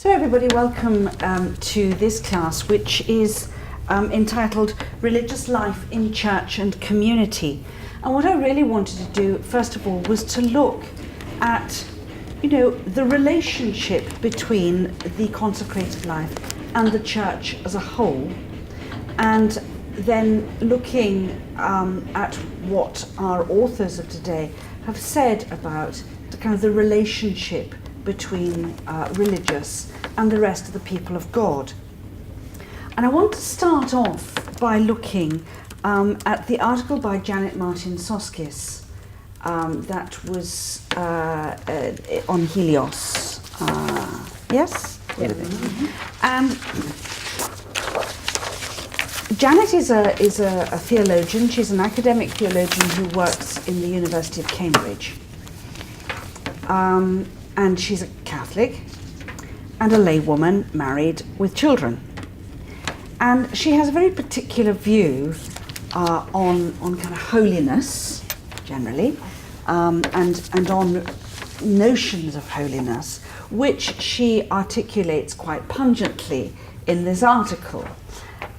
So everybody, welcome to this class, which is entitled Religious Life in Church and Community. And what I really wanted to do, first of all, was to look at, the relationship between the consecrated life and the church as a whole, and then looking at what our authors of today have said about the relationship between religious and the rest of the people of God. And I want to start off by looking at the article by Janet Martin Soskis that was on Helios. Yes? Yeah. Janet is a theologian. She's an academic theologian who works in the University of Cambridge. And she's a Catholic and a laywoman married with children. And she has a very particular view on kind of holiness, generally, and on notions of holiness, which she articulates quite pungently in this article.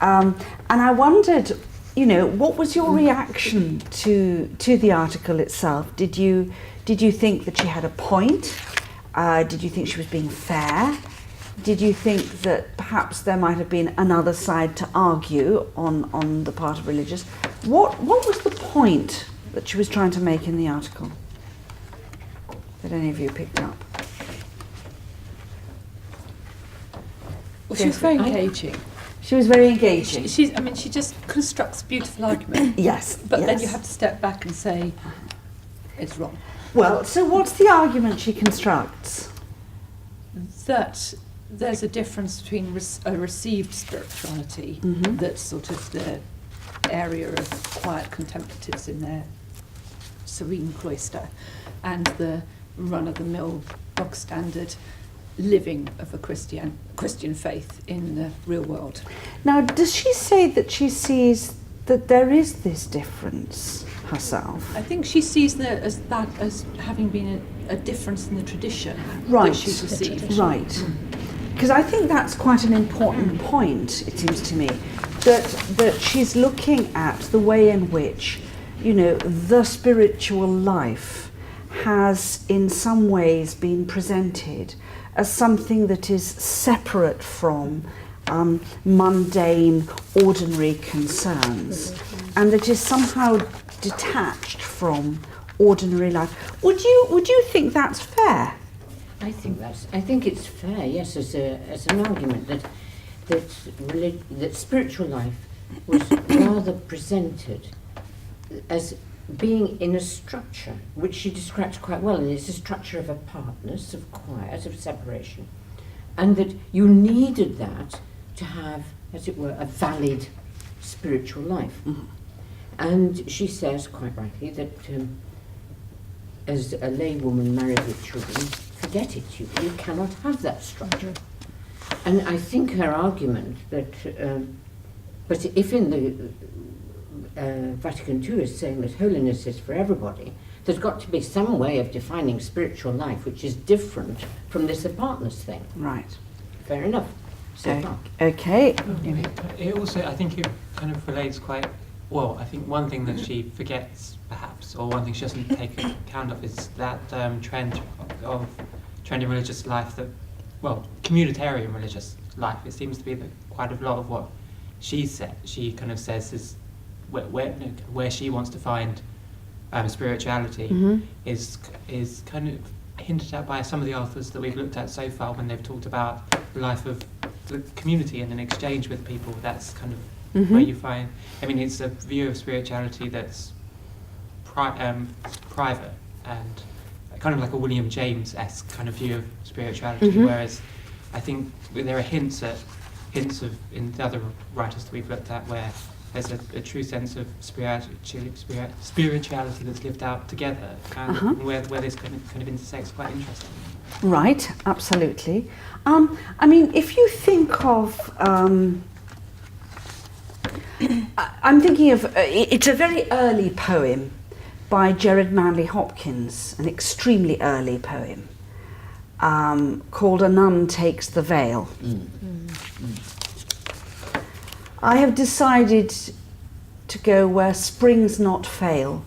And I wondered, what was your reaction to the article itself? Did you think that she had a point? Did you think she was being fair? Did you think that perhaps there might have been another side to argue on the part of religious? What was the point that she was trying to make in the article that any of you picked up? Well, she was very engaging. She was very engaging. She just constructs a beautiful argument. Yes. But then you have to step back and say, it's wrong. Well, so what's the argument she constructs? That there's a difference between a received spirituality, that's sort of the area of quiet contemplatives in their serene cloister, and the run-of-the-mill, bog-standard living of a Christian faith in the real world. Now, does she say that she sees that there is this difference herself? I think she sees that as having been a difference in the tradition that she's received. Right. Because I think that's quite an important point, it seems to me, that she's looking at the way in which, the spiritual life has in some ways been presented as something that is separate from mundane, ordinary concerns, and that is somehow detached from ordinary life. Would you think that's fair? I think it's fair, yes, as an argument that spiritual life was rather presented as being in a structure, which she describes quite well, and it's a structure of apartness, of quiet, of separation, and that you needed that to have, as it were, a valid spiritual life. Mm-hmm. And she says, quite rightly, that as a laywoman married with children, forget it, you cannot have that structure. And I think her argument that, but if in the Vatican II is saying that holiness is for everybody, there's got to be some way of defining spiritual life which is different from this apartness thing. Right. Fair enough. So far. Okay. It also, I think it kind of relates quite well. I think one thing that she forgets, perhaps, or one thing she doesn't take account of, is that trend in religious life that, communitarian religious life. It seems to be that quite a lot of what she kind of says is where she wants to find spirituality is kind of hinted at by some of the authors that we've looked at so far when they've talked about the life of the community and an exchange with people. That's kind of where you find, it's a view of spirituality that's private and kind of like a William James-esque kind of view of spirituality, whereas I think there are hints in the other writers that we've looked at where there's a true sense of spirituality that's lived out together, and where this kind of intersects quite interesting. Right, absolutely. If you think of, I'm thinking of, it's a very early poem by Gerard Manley Hopkins, an extremely early poem. called A Nun Takes the Veil. I have decided to go where springs not fail,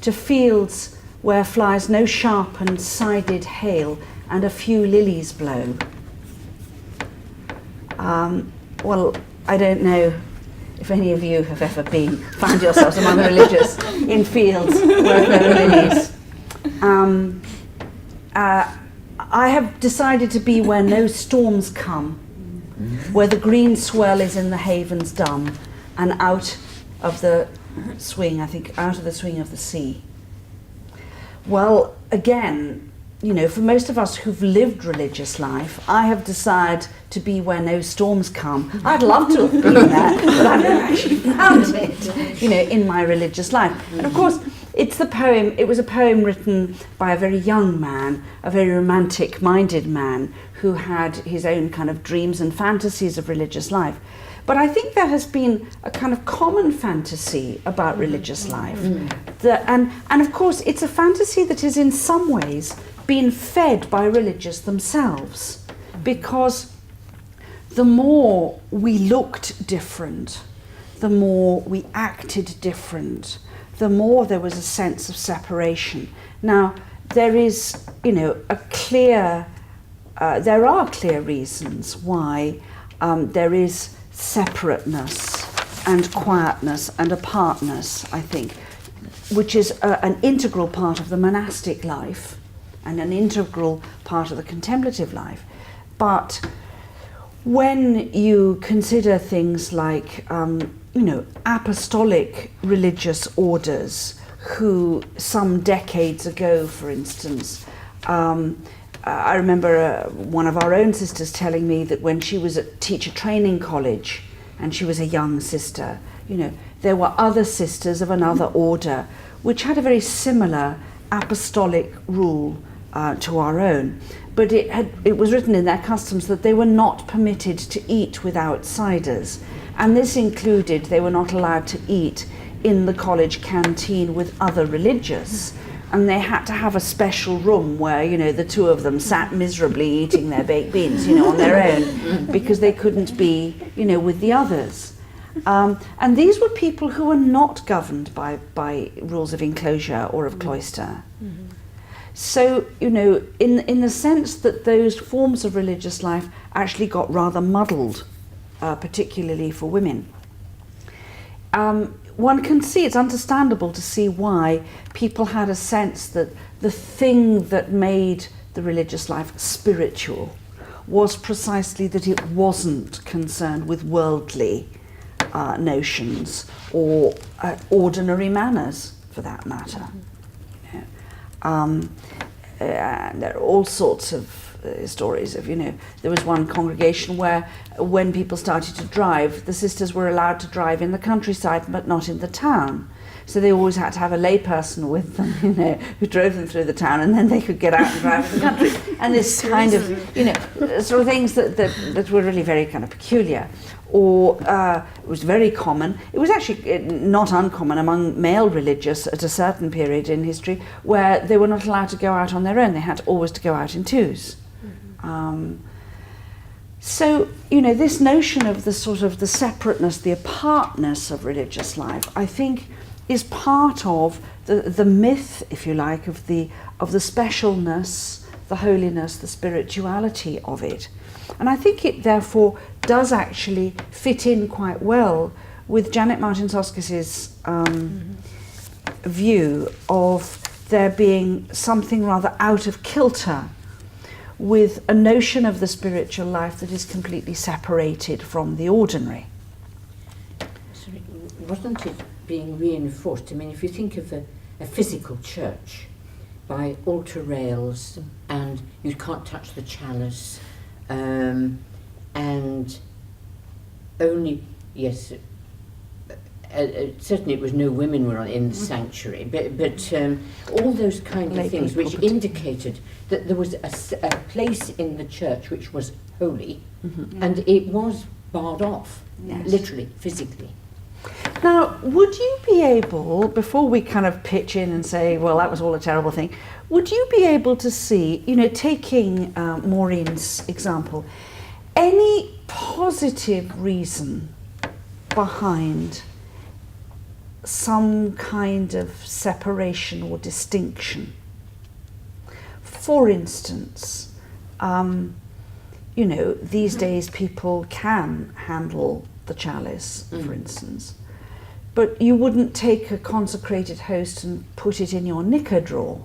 to fields where flies no sharp and sided hail, and a few lilies blow. Well, I don't know if any of you have ever found yourselves among the religious in fields where there are lilies. I have decided to be where no storms come, where the green swell is in the havens dumb, and out of the swing of the sea. Well, again, you know, for most of us who've lived religious life, I have decided to be where no storms come. I'd love to have been there, but I've never actually found it, you know, in my religious life. And of course, it was a poem written by a very young man, a very romantic-minded man, who had his own kind of dreams and fantasies of religious life. But I think there has been a kind of common fantasy about religious life. And of course, it's a fantasy that is in some ways been fed by religious themselves, because the more we looked different, the more we acted different, the more there was a sense of separation. Now, there is, you know, there are clear reasons why there is separateness and quietness and apartness, I think, which is an integral part of the monastic life and an integral part of the contemplative life. But when you consider things like, you know, apostolic religious orders, who some decades ago, for instance, I remember one of our own sisters telling me that when she was at teacher training college and she was a young sister, you know, there were other sisters of another order which had a very similar apostolic rule to our own, but it was written in their customs that they were not permitted to eat with outsiders, and this included they were not allowed to eat in the college canteen with other religious, and they had to have a special room where, you know, the two of them sat miserably eating their baked beans, you know, on their own, because they couldn't be, you know, with the others. And these were people who were not governed by rules of enclosure or of cloister. So, you know, in the sense that those forms of religious life actually got rather muddled, particularly for women. One can see, it's understandable to see why people had a sense that the thing that made the religious life spiritual was precisely that it wasn't concerned with worldly notions or ordinary manners, for that matter. You know, there are all sorts of stories of, you know, there was one congregation where when people started to drive, the sisters were allowed to drive in the countryside but not in the town. So they always had to have a layperson with them, you know, who drove them through the town, and then they could get out and drive in the country. And this kind of, you know, sort of things that were really very kind of peculiar. Or it was very common, it was actually not uncommon among male religious at a certain period in history, where they were not allowed to go out on their own, they had always to go out in twos. So, you know, this notion of the sort of the separateness, the apartness of religious life, I think is part of the myth, if you like, of the specialness, the holiness, the spirituality of it. And I think it therefore does actually fit in quite well with Janet Martin Soskis's view of there being something rather out of kilter with a notion of the spiritual life that is completely separated from the ordinary. Sorry, wasn't it being reinforced? I mean, if you think of a physical church by altar rails and you can't touch the chalice, and only, yes, certainly it was no women were in the sanctuary, but all those kind of things which indicated that there was a place in the church which was holy, and it was barred off, literally, physically. Now, would you be able, before we kind of pitch in and say, well, that was all a terrible thing, would you be able to see, taking Maureen's example, any positive reason behind some kind of separation or distinction? For instance, these days people can handle the chalice, for instance, but you wouldn't take a consecrated host and put it in your knicker drawer,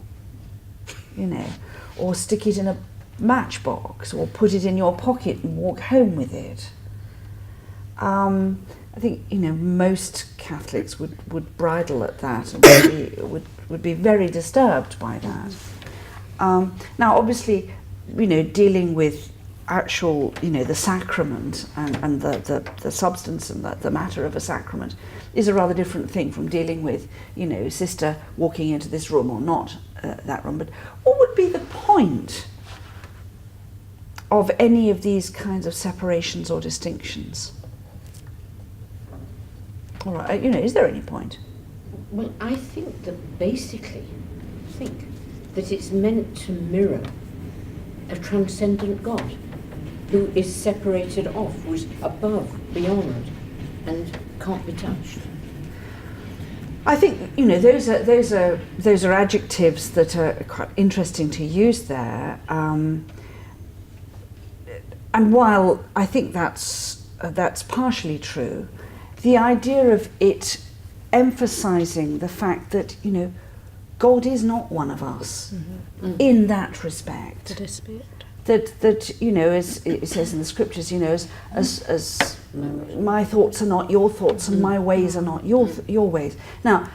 or stick it in a matchbox, or put it in your pocket and walk home with it. I think most Catholics would bridle at that and would be very disturbed by that. Now, obviously, dealing with actual, the sacrament and the substance and the matter of a sacrament is a rather different thing from dealing with, sister walking into this room or not that room. But what would be the point of any of these kinds of separations or distinctions? All right, is there any point? Well, I think that basically, that it's meant to mirror a transcendent God who is separated off, who's above, beyond, and can't be touched. I think those are adjectives that are quite interesting to use there. And while I think that's partially true, the idea of it emphasising the fact that God is not one of us in that respect. That is it. That as it says in the scriptures, as my thoughts are not your thoughts and my ways are not your ways. Now,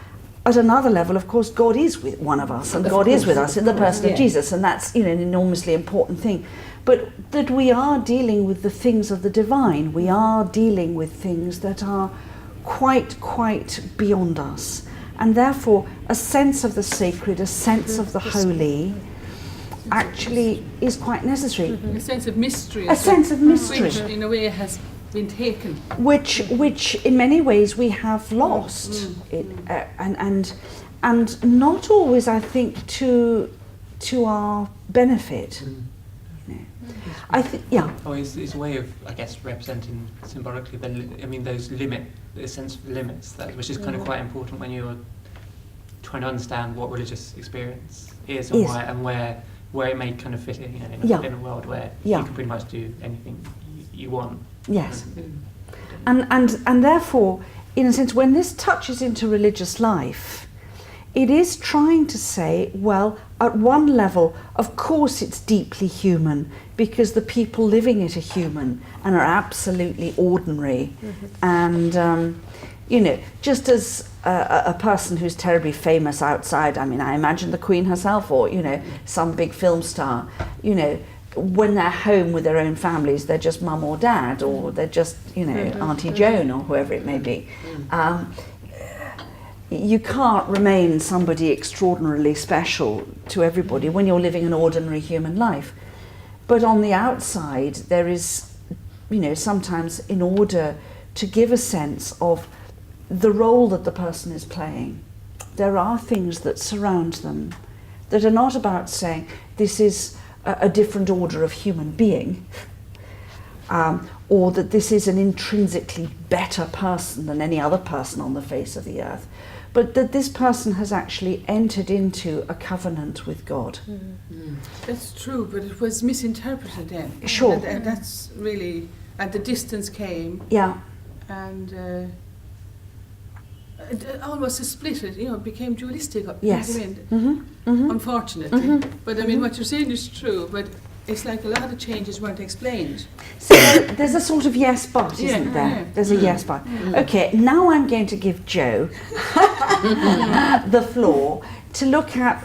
at another level, of course, God is with one of us, and God is with us in the person of Jesus, and that's an enormously important thing. But that we are dealing with the things of the divine, we are dealing with things that are quite beyond us, and therefore a sense of the sacred, a sense of the holy, actually is quite necessary. A sense of mystery. A sense of mystery. Which, in a way, has been taken. Which in many ways we have lost. And not always, I think, to our benefit. I think, Oh, it's a way of, I guess, representing symbolically the sense of limits, which is kind of quite important when you're trying to understand what religious experience is and where it may kind of fit in, in a world where you can pretty much do anything you want. Yes. And therefore, in a sense, when this touches into religious life, it is trying to say, well, at one level, of course it's deeply human, because the people living it are human and are absolutely ordinary. And, just as a person who's terribly famous outside, I mean, I imagine the Queen herself or, some big film star, when they're home with their own families, they're just mum or dad, or they're just, Auntie Joan or whoever it may be. You can't remain somebody extraordinarily special to everybody when you're living an ordinary human life. But on the outside, there is, sometimes in order to give a sense of the role that the person is playing, there are things that surround them that are not about saying this is a different order of human being, or that this is an intrinsically better person than any other person on the face of the earth, but that this person has actually entered into a covenant with God. That's true, but it was misinterpreted then. Sure. And that's really, and the distance came. Yeah. And almost a split, it became dualistic. Yes. Unfortunately. But I mean, what you're saying is true, but it's like a lot of changes weren't explained. So there's a sort of yes but, isn't there? Yeah. There's a yes but. Okay, now I'm going to give Jo the floor to look at,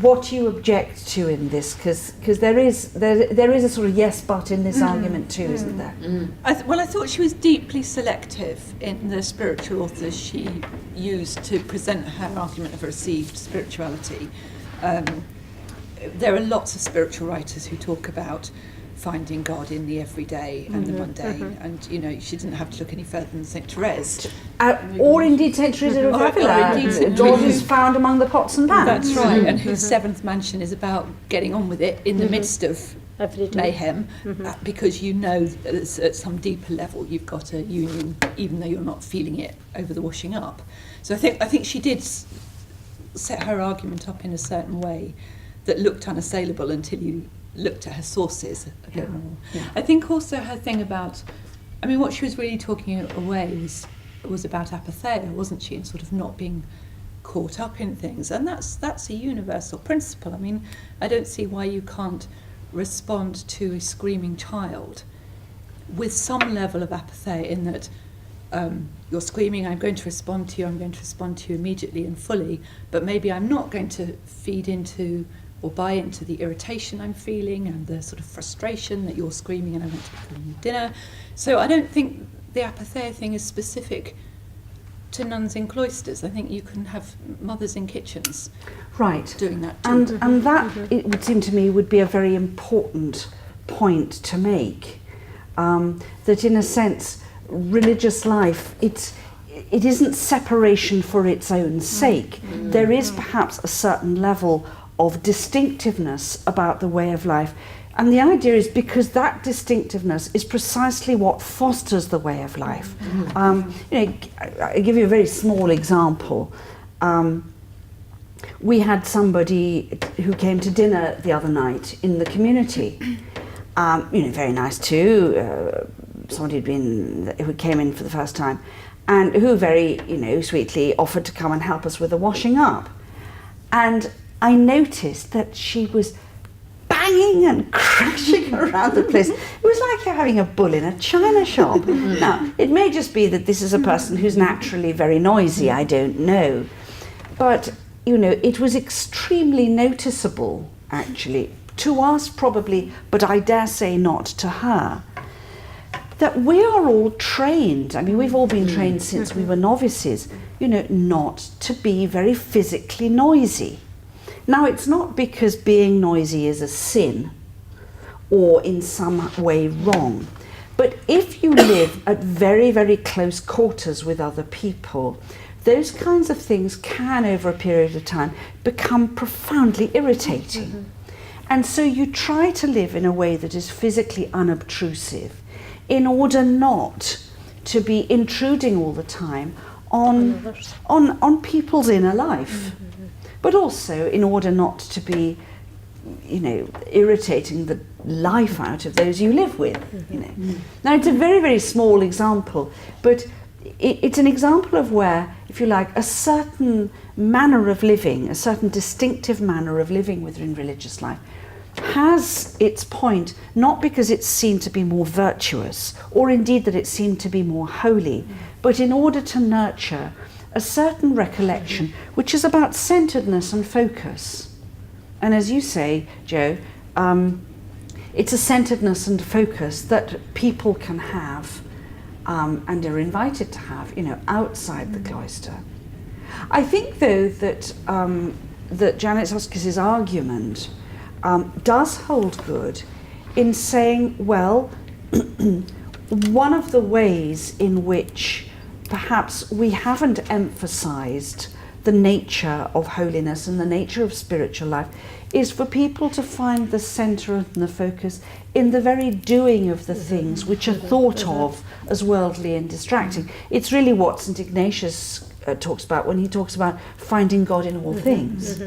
what you object to in this, because there is a sort of yes but in this argument too, isn't there? I thought she was deeply selective in the spiritual authors she used to present her argument of received spirituality. There are lots of spiritual writers who talk about finding God in the everyday and the mundane, and you know, she didn't have to look any further than St. Therese. Or indeed St. Teresa of Avila, indeed St. God Teresa. is found among the pots and pans. That's right, and whose seventh mansion is about getting on with it in the midst of mayhem, because you know that at some deeper level you've got a union, even though you're not feeling it over the washing up. So I think she did set her argument up in a certain way that looked unassailable until you looked at her sources a bit more. Yeah. I think also her thing about, I mean, what she was really talking away was about apatheia, wasn't she, and sort of not being caught up in things, and that's a universal principle. I mean, I don't see why you can't respond to a screaming child with some level of apatheia, in that you're screaming, I'm going to respond to you immediately and fully, but maybe I'm not going to feed into or buy into the irritation I'm feeling and the sort of frustration that you're screaming and I want to be cooking you dinner. So I don't think the apatheia thing is specific to nuns in cloisters. I think you can have mothers in kitchens doing that too. And that, it would seem to me, would be a very important point to make, that in a sense religious life, it isn't separation for its own sake. There is perhaps a certain level of distinctiveness about the way of life, and the idea is because that distinctiveness is precisely what fosters the way of life. You know, I'll give you a very small example. We had somebody who came to dinner the other night in the community. You know, very nice too. Somebody who came in for the first time, and who very, you know, sweetly offered to come and help us with the washing up. And I noticed that she was banging and crashing around the place. It was like you're having a bull in a china shop. Now, it may just be that this is a person who's naturally very noisy, I don't know. But, you know, it was extremely noticeable, actually, to us probably, but I dare say not to her, that we are all trained, I mean, we've all been trained since we were novices, you know, not to be very physically noisy. Now, it's not because being noisy is a sin or in some way wrong, but if you live at very, very close quarters with other people, those kinds of things can, over a period of time, become profoundly irritating. And so you try to live in a way that is physically unobtrusive in order not to be intruding all the time on people's inner life. But also in order not to be, you know, irritating the life out of those you live with, you know. Now, it's a very, very small example, but it's an example of where, if you like, a certain manner of living, a certain distinctive manner of living within religious life has its point, not because it's seen to be more virtuous, or indeed that it's seen to be more holy, but in order to nurture a certain recollection which is about centeredness and focus. And as you say, Jo, it's a centeredness and focus that people can have and are invited to have, you know, outside the cloister. I think, though, that that Janet Soskis's argument does hold good in saying, well, one of the ways in which perhaps we haven't emphasized the nature of holiness and the nature of spiritual life is for people to find the center and the focus in the very doing of the things which are thought of as worldly and distracting. It's really what St. Ignatius talks about when he talks about finding God in all things.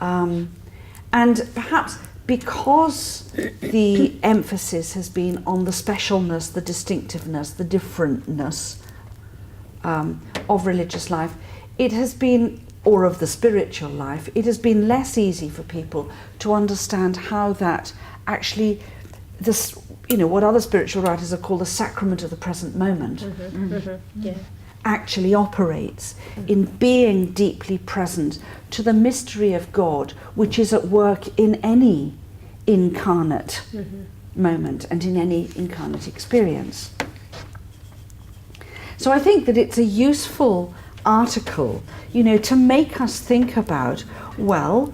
And perhaps because the emphasis has been on the specialness, the distinctiveness, the differentness of religious life, it has been, or of the spiritual life, it has been less easy for people to understand how that actually, this, you know, what other spiritual writers have called the sacrament of the present moment, actually operates in being deeply present to the mystery of God, which is at work in any incarnate moment and in any incarnate experience. So I think that it's a useful article, you know, to make us think about, well,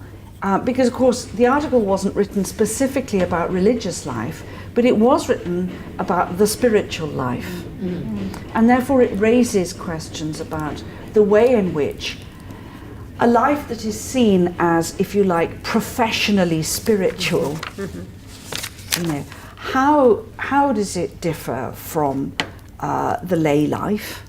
because of course the article wasn't written specifically about religious life, but it was written about the spiritual life. And therefore it raises questions about the way in which a life that is seen as, if you like, professionally spiritual, you know, how does it differ from the lay life?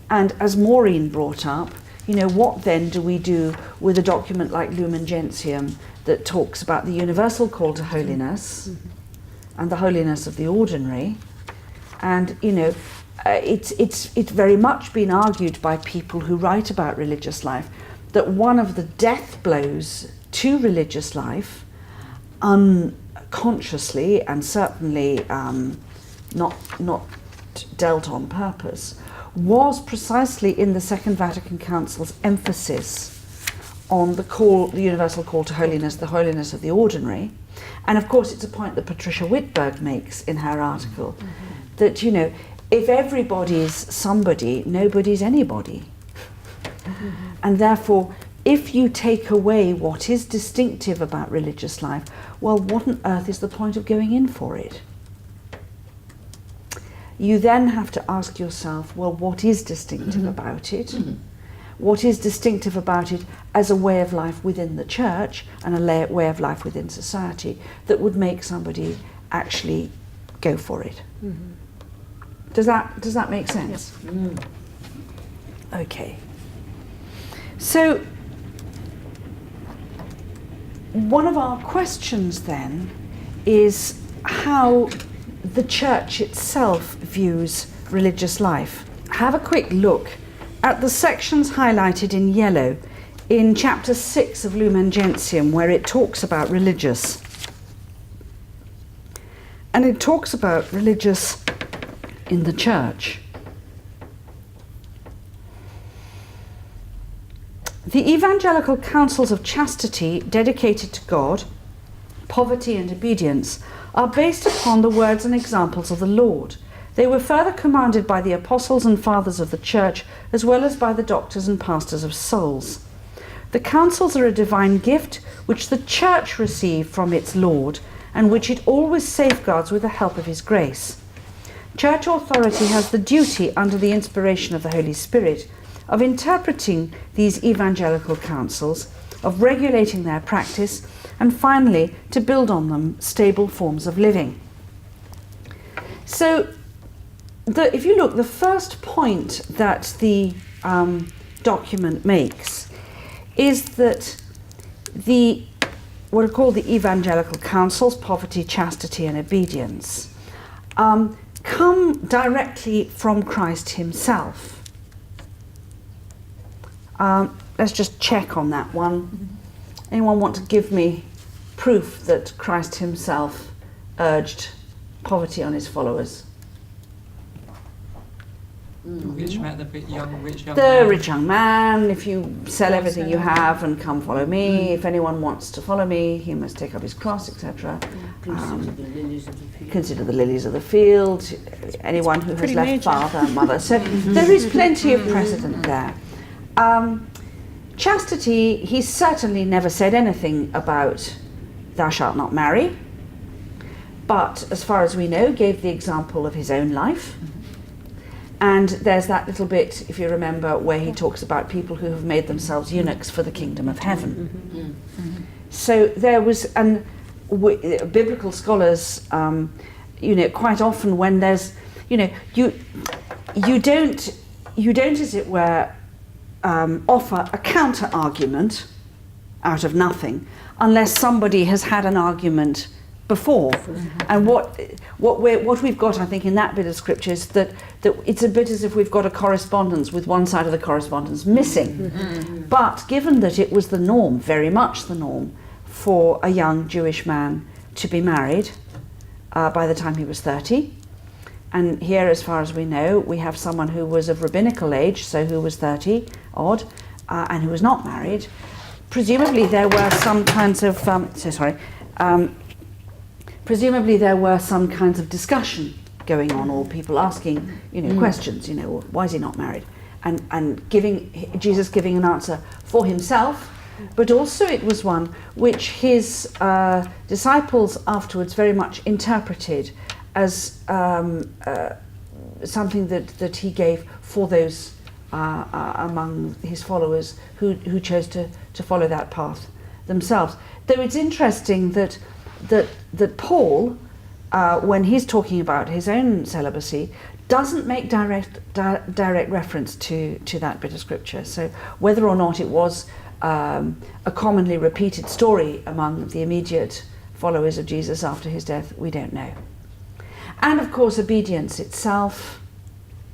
And as Maureen brought up, you know, what then do we do with a document like Lumen Gentium that talks about the universal call to holiness and the holiness of the ordinary? And, you know, it's very much been argued by people who write about religious life that one of the death blows to religious life, unconsciously and certainly not dealt on purpose, was precisely in the Second Vatican Council's emphasis on the universal call to holiness, the holiness of the ordinary. And of course it's a point that Patricia Whitberg makes in her article, that, you know, if everybody's somebody, nobody's anybody. And therefore, if you take away what is distinctive about religious life, well, what on earth is the point of going in for it? You then have to ask yourself, well, what is distinctive about it? What is distinctive about it as a way of life within the church and a way of life within society that would make somebody actually go for it? Does that make sense? Yes. Okay. So one of our questions then is how the church itself views religious life. Have a quick look at the sections highlighted in yellow in chapter 6 of Lumen Gentium, where it talks about religious. And it talks about religious in the church. The evangelical counsels of chastity dedicated to God, poverty and obedience are based upon the words and examples of the Lord. They were further commanded by the apostles and fathers of the church, as well as by the doctors and pastors of souls. The counsels are a divine gift which the church received from its Lord, and which it always safeguards with the help of his grace. Church authority has the duty, under the inspiration of the Holy Spirit, of interpreting these evangelical counsels, of regulating their practice, and finally to build on them stable forms of living. So if you look, the first point that the document makes is that what are called the evangelical counsels, poverty, chastity and obedience, come directly from Christ himself. Let's just check on that one. Anyone want to give me proof that Christ himself urged poverty on his followers? The rich man, the rich young The man. rich young man, if you sell everything you have and come follow me, if anyone wants to follow me, he must take up his cross, etc. Consider the lilies of the field. Consider the lilies of the field, anyone who has pretty left major. father and mother. So there is plenty of precedent there. Chastity, he certainly never said anything about thou shalt not marry, but as far as we know, gave the example of his own life. And there's that little bit, if you remember, where he talks about people who have made themselves eunuchs for the kingdom of heaven. So there was, and biblical scholars, quite often when there's, you don't, as it were, offer a counter argument out of nothing unless somebody has had an argument before. And what we've got, I think, in that bit of scripture is that it's a bit as if we've got a correspondence with one side of the correspondence missing. But given that it was the norm, very much the norm, for a young Jewish man to be married by the time he was 30, and here, as far as we know, we have someone who was of rabbinical age, so who was 30 odd, and who was not married. Presumably there were some kinds of presumably there were some kinds of discussion going on, or people asking, questions, why is he not married? And Jesus giving an answer for himself, but also it was one which his disciples afterwards very much interpreted as something that he gave for those among his followers who chose to follow that path themselves. Though it's interesting that Paul, when he's talking about his own celibacy, doesn't make direct reference to that bit of scripture. So whether or not it was a commonly repeated story among the immediate followers of Jesus after his death, we don't know. And of course, obedience itself.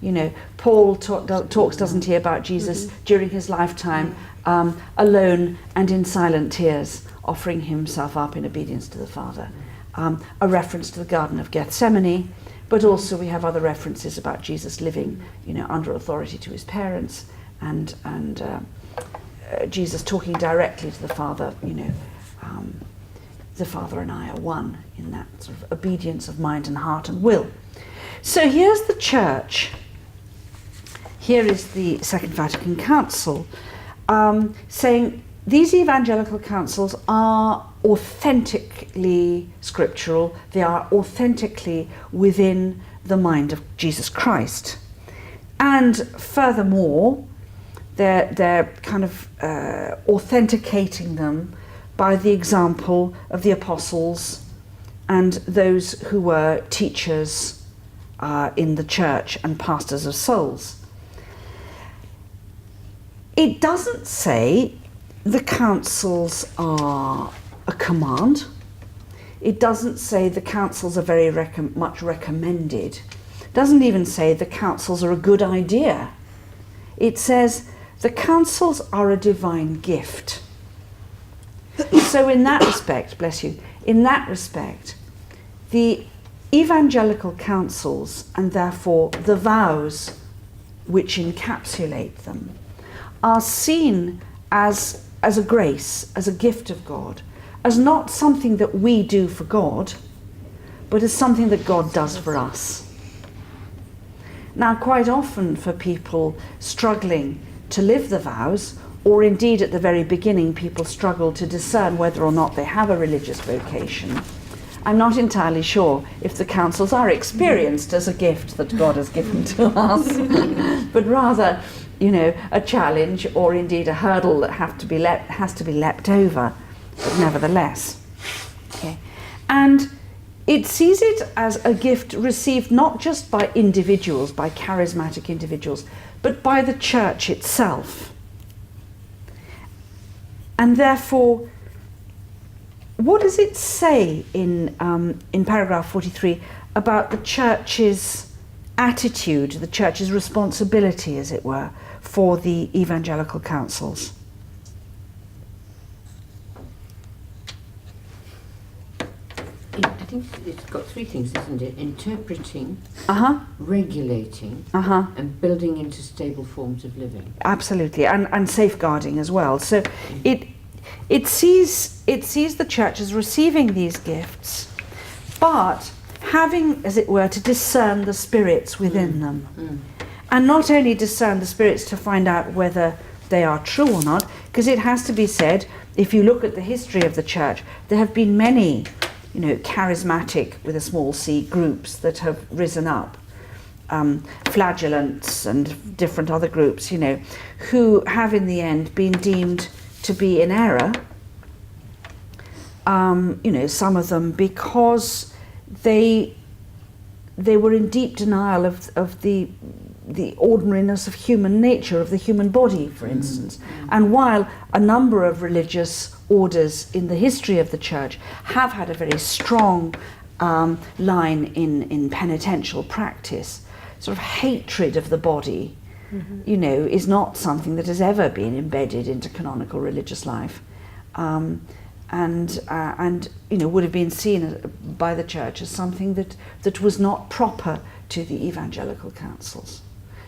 You know, Paul talks, doesn't he, about Jesus during his lifetime, alone and in silent tears, offering himself up in obedience to the Father. A reference to the Garden of Gethsemane, but also we have other references about Jesus living, you know, under authority to his parents, and Jesus talking directly to the Father. You know, the Father and I are one in that sort of obedience of mind and heart and will. So here's the Church. Here is the Second Vatican Council saying these evangelical councils are authentically scriptural. They are authentically within the mind of Jesus Christ. And furthermore, they're kind of authenticating them by the example of the apostles and those who were teachers in the church and pastors of souls. It doesn't say the councils are a command. It doesn't say the councils are very much recommended. It doesn't even say the councils are a good idea. It says the councils are a divine gift. So in that respect, bless you, in that respect, the evangelical councils, and therefore the vows which encapsulate them, are seen as a grace, as a gift of God, as not something that we do for God, but as something that God does for us. Now, quite often for people struggling to live the vows, or indeed at the very beginning people struggle to discern whether or not they have a religious vocation, I'm not entirely sure if the councils are experienced as a gift that God has given to us, but rather, you know, a challenge or indeed a hurdle that has to be leapt over, but nevertheless. Okay. And it sees it as a gift received not just by individuals, by charismatic individuals, but by the church itself. And therefore, what does it say in paragraph 43 about the church's attitude, the church's responsibility, as it were, for the evangelical councils? I think it's got three things, isn't it? Interpreting, regulating, and building into stable forms of living. Absolutely, and safeguarding as well. So it sees the church as receiving these gifts, but having, as it were, to discern the spirits within them. And not only discern the spirits to find out whether they are true or not, because it has to be said, if you look at the history of the church, there have been many, you know, charismatic, with a small c, groups that have risen up, flagellants and different other groups, you know, who have in the end been deemed to be in error, you know, some of them because they were in deep denial of the ordinariness of human nature, of the human body, for instance. And while a number of religious orders in the history of the church have had a very strong line in penitential practice, sort of hatred of the body, you know, is not something that has ever been embedded into canonical religious life, and you know, would have been seen by the church as something that was not proper to the evangelical councils.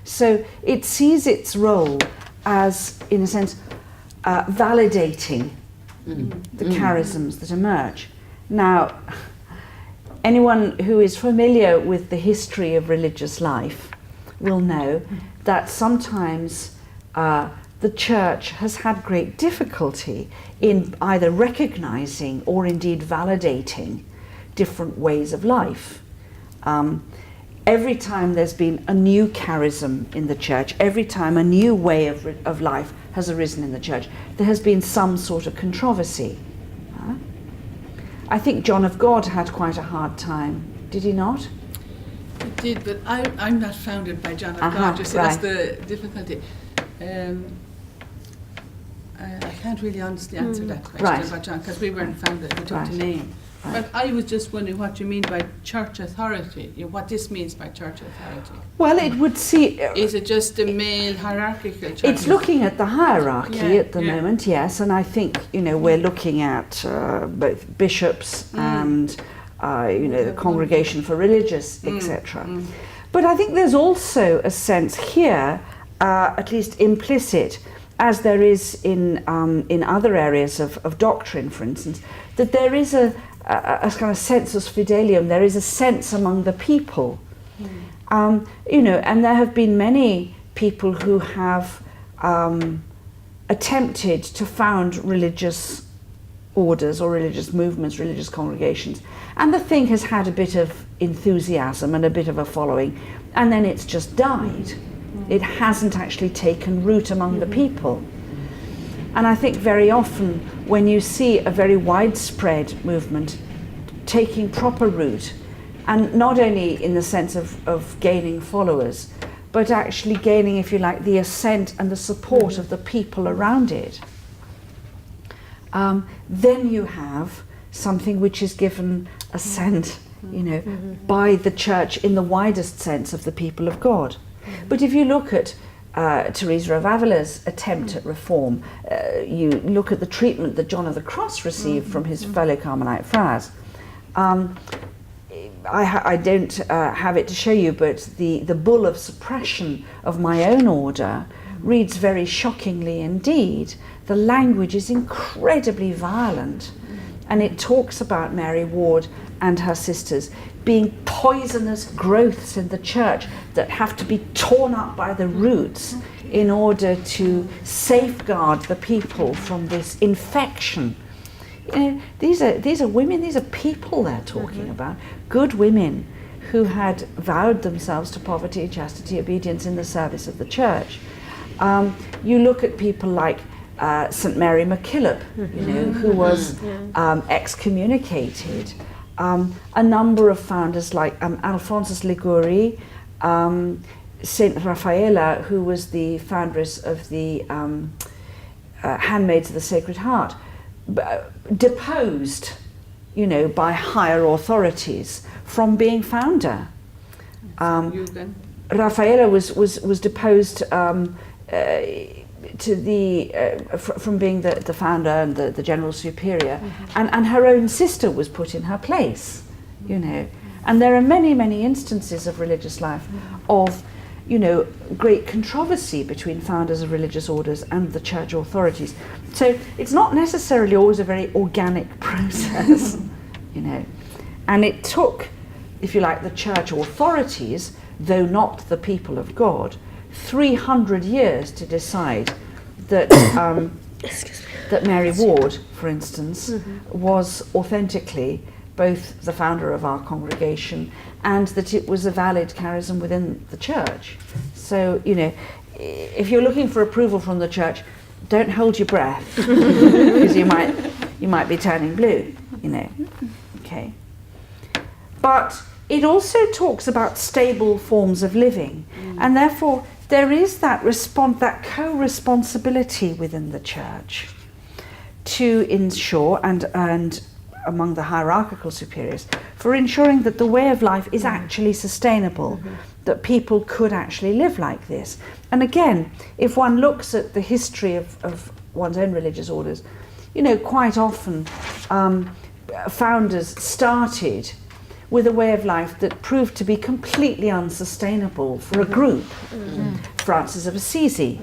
So it sees its role as, in a sense, validating the charisms that emerge. Now, anyone who is familiar with the history of religious life will know that sometimes the church has had great difficulty in either recognizing or indeed validating different ways of life. Every time there's been a new charism in the church, every time a new way of life has arisen in the church, there has been some sort of controversy. I think John of God had quite a hard time, did he not? It did, but I'm not founded by John of God, you see, that's the difficulty. I can't really honestly answer that question about John, because we weren't founded, we took the name. But I was just wondering what you mean by church authority, what this means by church authority. Well, it would see... Is it just the male hierarchical church? It's looking at the hierarchy at the moment, yes, and I think, we're looking at both bishops and, the Congregation for Religious, etc. But I think there's also a sense here, at least implicit, as there is in other areas of doctrine, for instance, that there is a kind of sensus fidelium, there is a sense among the people. And there have been many people who have attempted to found religious orders or religious movements, religious congregations, and the thing has had a bit of enthusiasm and a bit of a following, and then it's just died. It hasn't actually taken root among the people. And I think very often when you see a very widespread movement taking proper root, and not only in the sense of gaining followers, but actually gaining, if you like, the assent and the support of the people around it, then you have something which is given assent, by the church in the widest sense of the people of God. But if you look at Teresa of Avila's attempt at reform, you look at the treatment that John of the Cross received from his fellow Carmelite friars. I don't have it to show you, but the bull of suppression of my own order reads very shockingly indeed. The language is incredibly violent, and it talks about Mary Ward and her sisters being poisonous growths in the church that have to be torn up by the roots in order to safeguard the people from this infection. These are women, these are people they're talking about, good women who had vowed themselves to poverty, chastity, obedience in the service of the church. You look at people like St. Mary MacKillop, who was excommunicated. A number of founders like Alphonsus Liguri, Saint Raffaella, who was the foundress of the Handmaids of the Sacred Heart, deposed, by higher authorities from being founder. Raffaella was deposed to from being the founder and the general superior, and her own sister was put in her place, And there are many instances of religious life of, great controversy between founders of religious orders and the church authorities. So it's not necessarily always a very organic process, And it took, if you like, the church authorities, though not the people of God, 300 years to decide that that Mary Ward, for instance, was authentically both the founder of our congregation and that it was a valid charism within the church. So, if you're looking for approval from the church, don't hold your breath because you might be turning blue, Okay. But it also talks about stable forms of living, and therefore there is that co-responsibility within the church to ensure, and among the hierarchical superiors, for ensuring that the way of life is actually sustainable, that people could actually live like this. And again, if one looks at the history of one's own religious orders, quite often founders started with a way of life that proved to be completely unsustainable for a group. Francis of Assisi,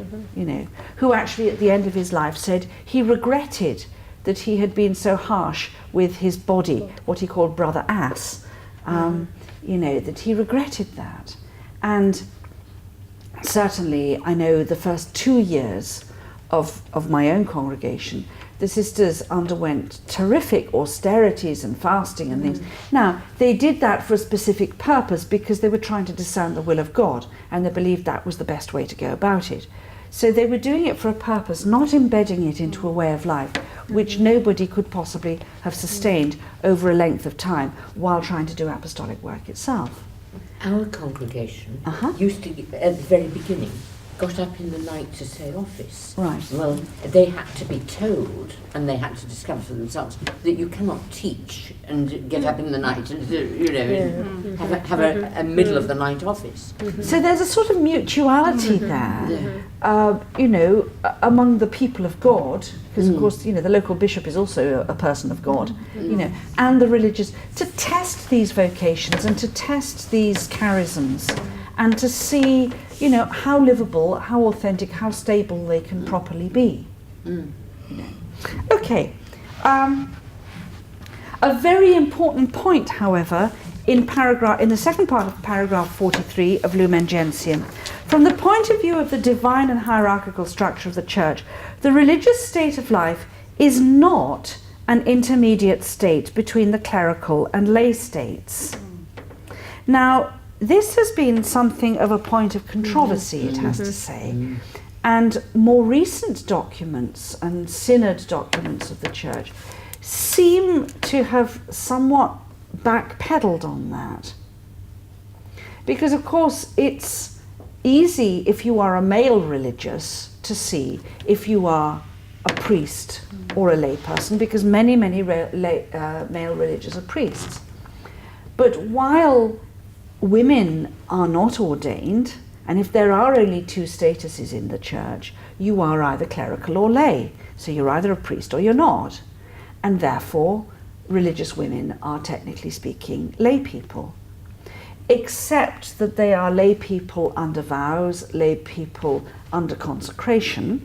who actually at the end of his life said he regretted that he had been so harsh with his body, what he called brother ass, that he regretted that. And certainly I know the first 2 years of my own congregation, the sisters underwent terrific austerities and fasting and things. Now, they did that for a specific purpose because they were trying to discern the will of God, and they believed that was the best way to go about it. So they were doing it for a purpose, not embedding it into a way of life, which nobody could possibly have sustained over a length of time while trying to do apostolic work itself. Our congregation used to, at the very beginning, got up in the night to say office. Right. Well, they had to be told, and they had to discover for themselves, that you cannot teach and get up in the night and, have a middle of the night office. So there's a sort of mutuality there, among the people of God, because of course, the local bishop is also a person of God, and the religious, to test these vocations and to test these charisms and to see, how livable, how authentic, how stable they can properly be. Okay. A very important point, however, in the second part of paragraph 43 of Lumen Gentium, from the point of view of the divine and hierarchical structure of the Church, the religious state of life is not an intermediate state between the clerical and lay states. Now, this has been something of a point of controversy, it has to say, and more recent documents and synod documents of the Church seem to have somewhat backpedaled on that. Because, of course, it's easy if you are a male religious to see if you are a priest or a layperson, because many male religious are priests. But while women are not ordained, and if there are only two statuses in the Church, you are either clerical or lay. So you're either a priest or you're not. And therefore, religious women are, technically speaking, lay people. Except that they are lay people under vows, lay people under consecration.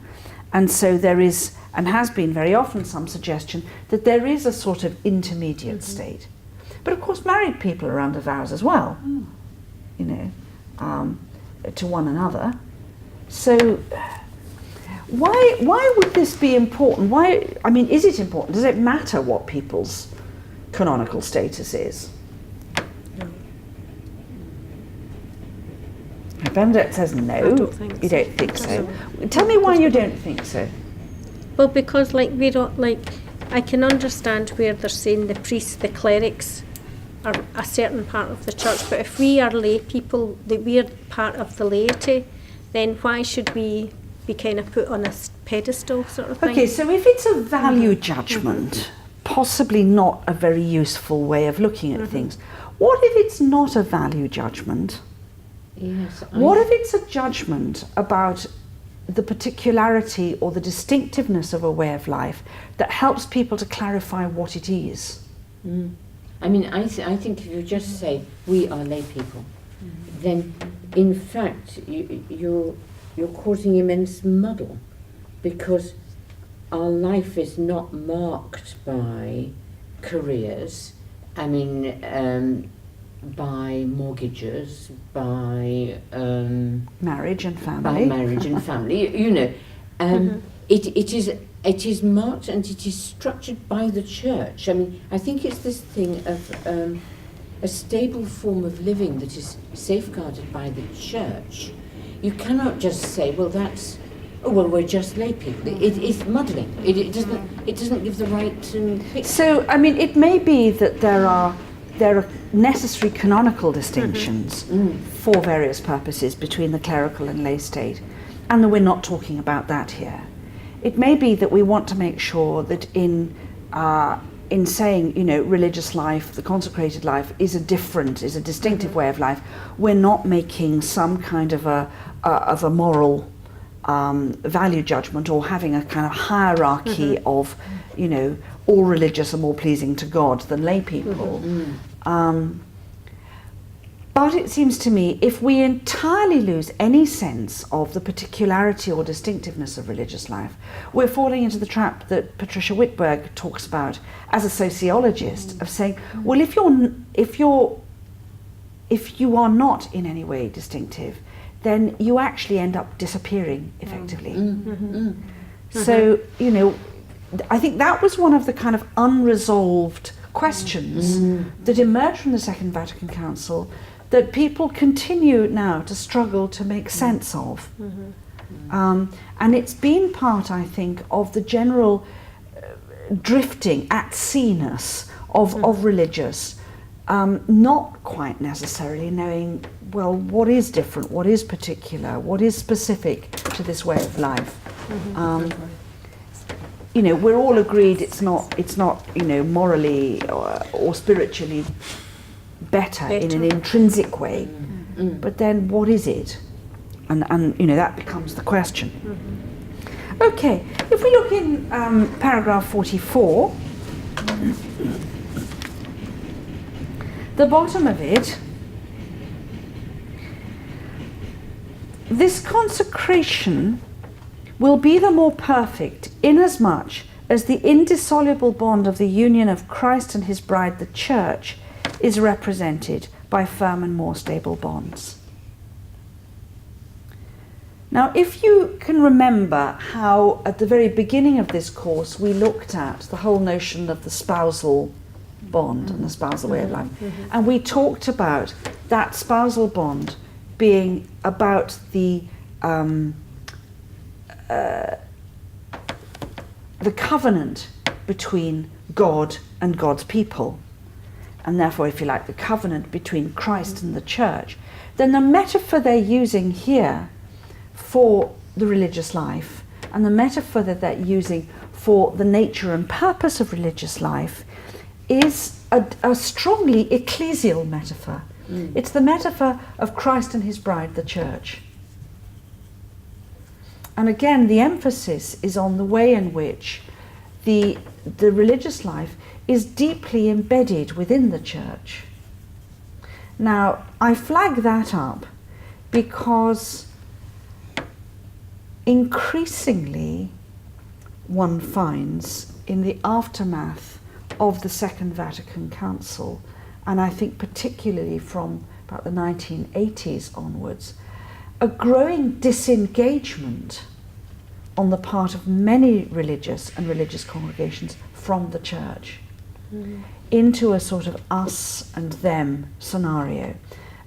And so there is, and has been very often, some suggestion that there is a sort of intermediate state. But of course, married people are under vows as well, to one another. So, why would this be important? Is it important? Does it matter what people's canonical status is? Bernadette says no. I don't think you so. don't think so. Tell me why you don't think so. Well, because we don't I can understand where they're saying the priests, the clerics, are a certain part of the Church, but if we are lay people, that we're part of the laity, then why should we be kind of put on a pedestal sort of thing? Okay, so if it's a value judgment, possibly not a very useful way of looking at things. What if it's not a value judgment? Yes. What if it's a judgment about the particularity or the distinctiveness of a way of life that helps people to clarify what it is? I think if you just say, we are lay people, then in fact you're causing immense muddle, because our life is not marked by careers, by mortgages, by marriage and family. It is marked and it is structured by the Church. I think it's this thing of a stable form of living that is safeguarded by the Church. You cannot just say, we're just lay people. It is muddling. It doesn't give the right picture. So, it may be that there are necessary canonical distinctions for various purposes between the clerical and lay state, and that we're not talking about that here. It may be that we want to make sure that in saying, religious life, the consecrated life is a distinctive way of life, we're not making some kind of a moral value judgment, or having a kind of hierarchy of, all religious are more pleasing to God than lay people. But it seems to me, if we entirely lose any sense of the particularity or distinctiveness of religious life, we're falling into the trap that Patricia Whitberg talks about as a sociologist, of saying, well, if you are not in any way distinctive, then you actually end up disappearing effectively. So, you know, I think that was one of the kind of unresolved questions that emerged from the Second Vatican Council that people continue now to struggle to make sense of. And it's been part, I think, of the general drifting at sea-ness of religious, not quite necessarily knowing, well, what is different, what is particular, what is specific to this way of life. You know, we're all agreed it's not you know, morally or spiritually better in an intrinsic way, but then what is it? And you know, that becomes the question. Okay, if we look in paragraph 44, the bottom of it, this consecration will be the more perfect inasmuch as the indissoluble bond of the union of Christ and his bride, the Church, is represented by firm and more stable bonds. Now, if you can remember how at the very beginning of this course we looked at the whole notion of the spousal bond and the spousal way of life, and we talked about that spousal bond being about the covenant between God and God's people, and therefore, if you like, the covenant between Christ and the Church, then the metaphor they're using here for the religious life and the metaphor that they're using for the nature and purpose of religious life is a strongly ecclesial metaphor. It's the metaphor of Christ and his bride, the Church. And again, the emphasis is on the way in which the religious life is deeply embedded within the Church. Now, I flag that up because increasingly one finds in the aftermath of the Second Vatican Council, and I think particularly from about the 1980s onwards, a growing disengagement on the part of many religious and religious congregations from the Church into a sort of us and them scenario,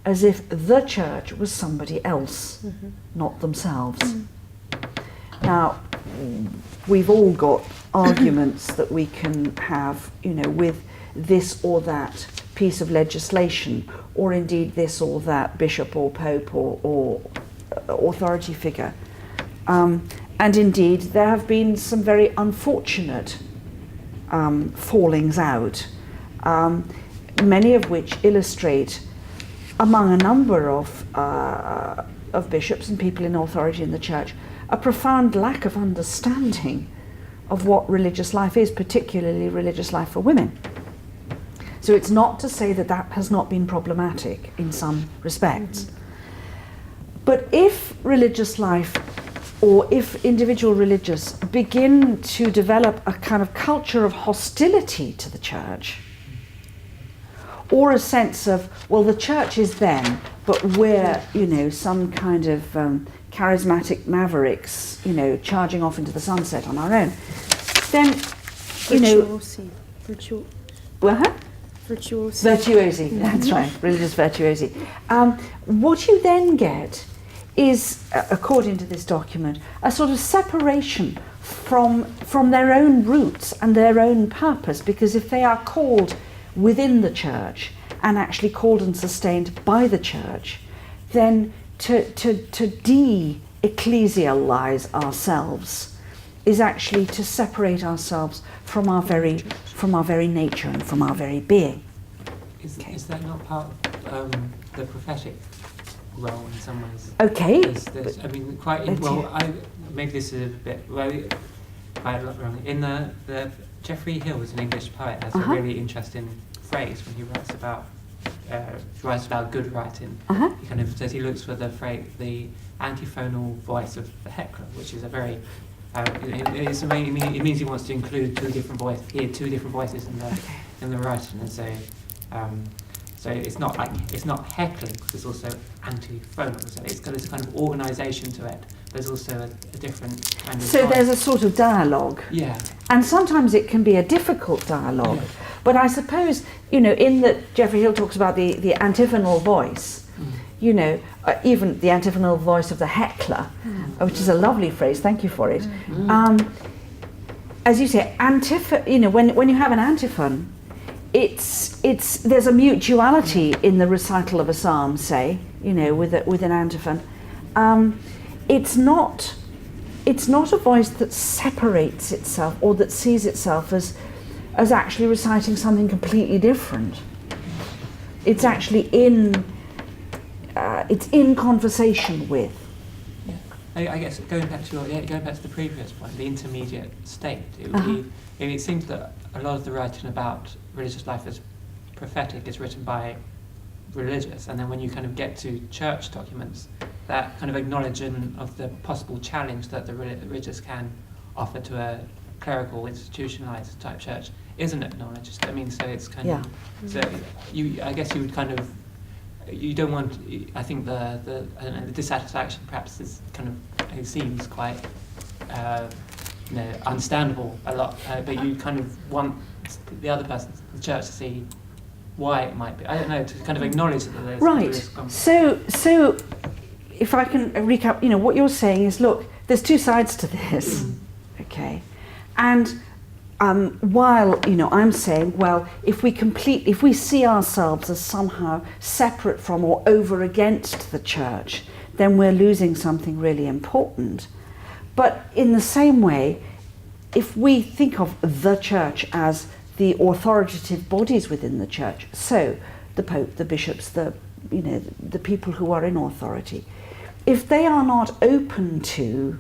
as if the Church was somebody else, not themselves. Now, we've all got arguments that we can have, you know, with this or that piece of legislation, or indeed this or that bishop or pope or authority figure. And indeed, there have been some very unfortunate fallings out, many of which illustrate, among a number of bishops and people in authority in the Church, a profound lack of understanding of what religious life is, particularly religious life for women. So it's not to say that that has not been problematic in some respects. But if religious life, or if individual religious begin to develop a kind of culture of hostility to the Church, or a sense of, well, the Church is them, but we're, you know, some kind of charismatic mavericks, you know, charging off into the sunset on our own, then, you know... Virtuosi, that's right, religious virtuosi. What you then get is, according to this document, a sort of separation from their own roots and their own purpose, because if they are called within the Church and actually called and sustained by the Church, then to de-ecclesialize ourselves is actually to separate ourselves from our very nature and from our very being. Is that not part of the prophetic role in some ways? Okay. I mean, maybe this is a bit quite wrong. In the Geoffrey Hill is an English poet, has a really interesting phrase when he writes about good writing. He kind of says he looks for the antiphonal voice of the heckler, which is a very it means he wants to include two different voices in the writing, and so So it's not heckling, because it's also antiphonal. So it's got this kind of organisation to it. There's also a different kind of. So there's a sort of dialogue. Yeah. And sometimes it can be a difficult dialogue. Yeah. But I suppose, in that Geoffrey Hill talks about the antiphonal voice, even the antiphonal voice of the heckler, which is a lovely phrase, thank you for it. As you say, when you have an antiphon, there's a mutuality in the recital of a psalm, say, with an antiphon. It's not a voice that separates itself or that sees itself as actually reciting something completely different. It's actually in conversation with. Yeah. I guess going back to the previous point, the intermediate state. It seems that a lot of the writing about religious life as prophetic is written by religious, and then when you kind of get to church documents, that kind of acknowledgement of the possible challenge that the religious can offer to a clerical, institutionalized type church isn't acknowledged. I mean, so it's kind of. So I guess you would kind of. You don't want. I think the dissatisfaction perhaps is kind of. It seems quite. Understandable a lot, but you kind of want the other person, the church, to see why it might be. I don't know, to kind of acknowledge that there's right. So if I can recap, what you're saying is, look, there's two sides to this, okay, and while I'm saying, well, if we see ourselves as somehow separate from or over against the church, then we're losing something really important. But in the same way, if we think of the church as the authoritative bodies within the church, so the Pope, the bishops, the people who are in authority, if they are not open to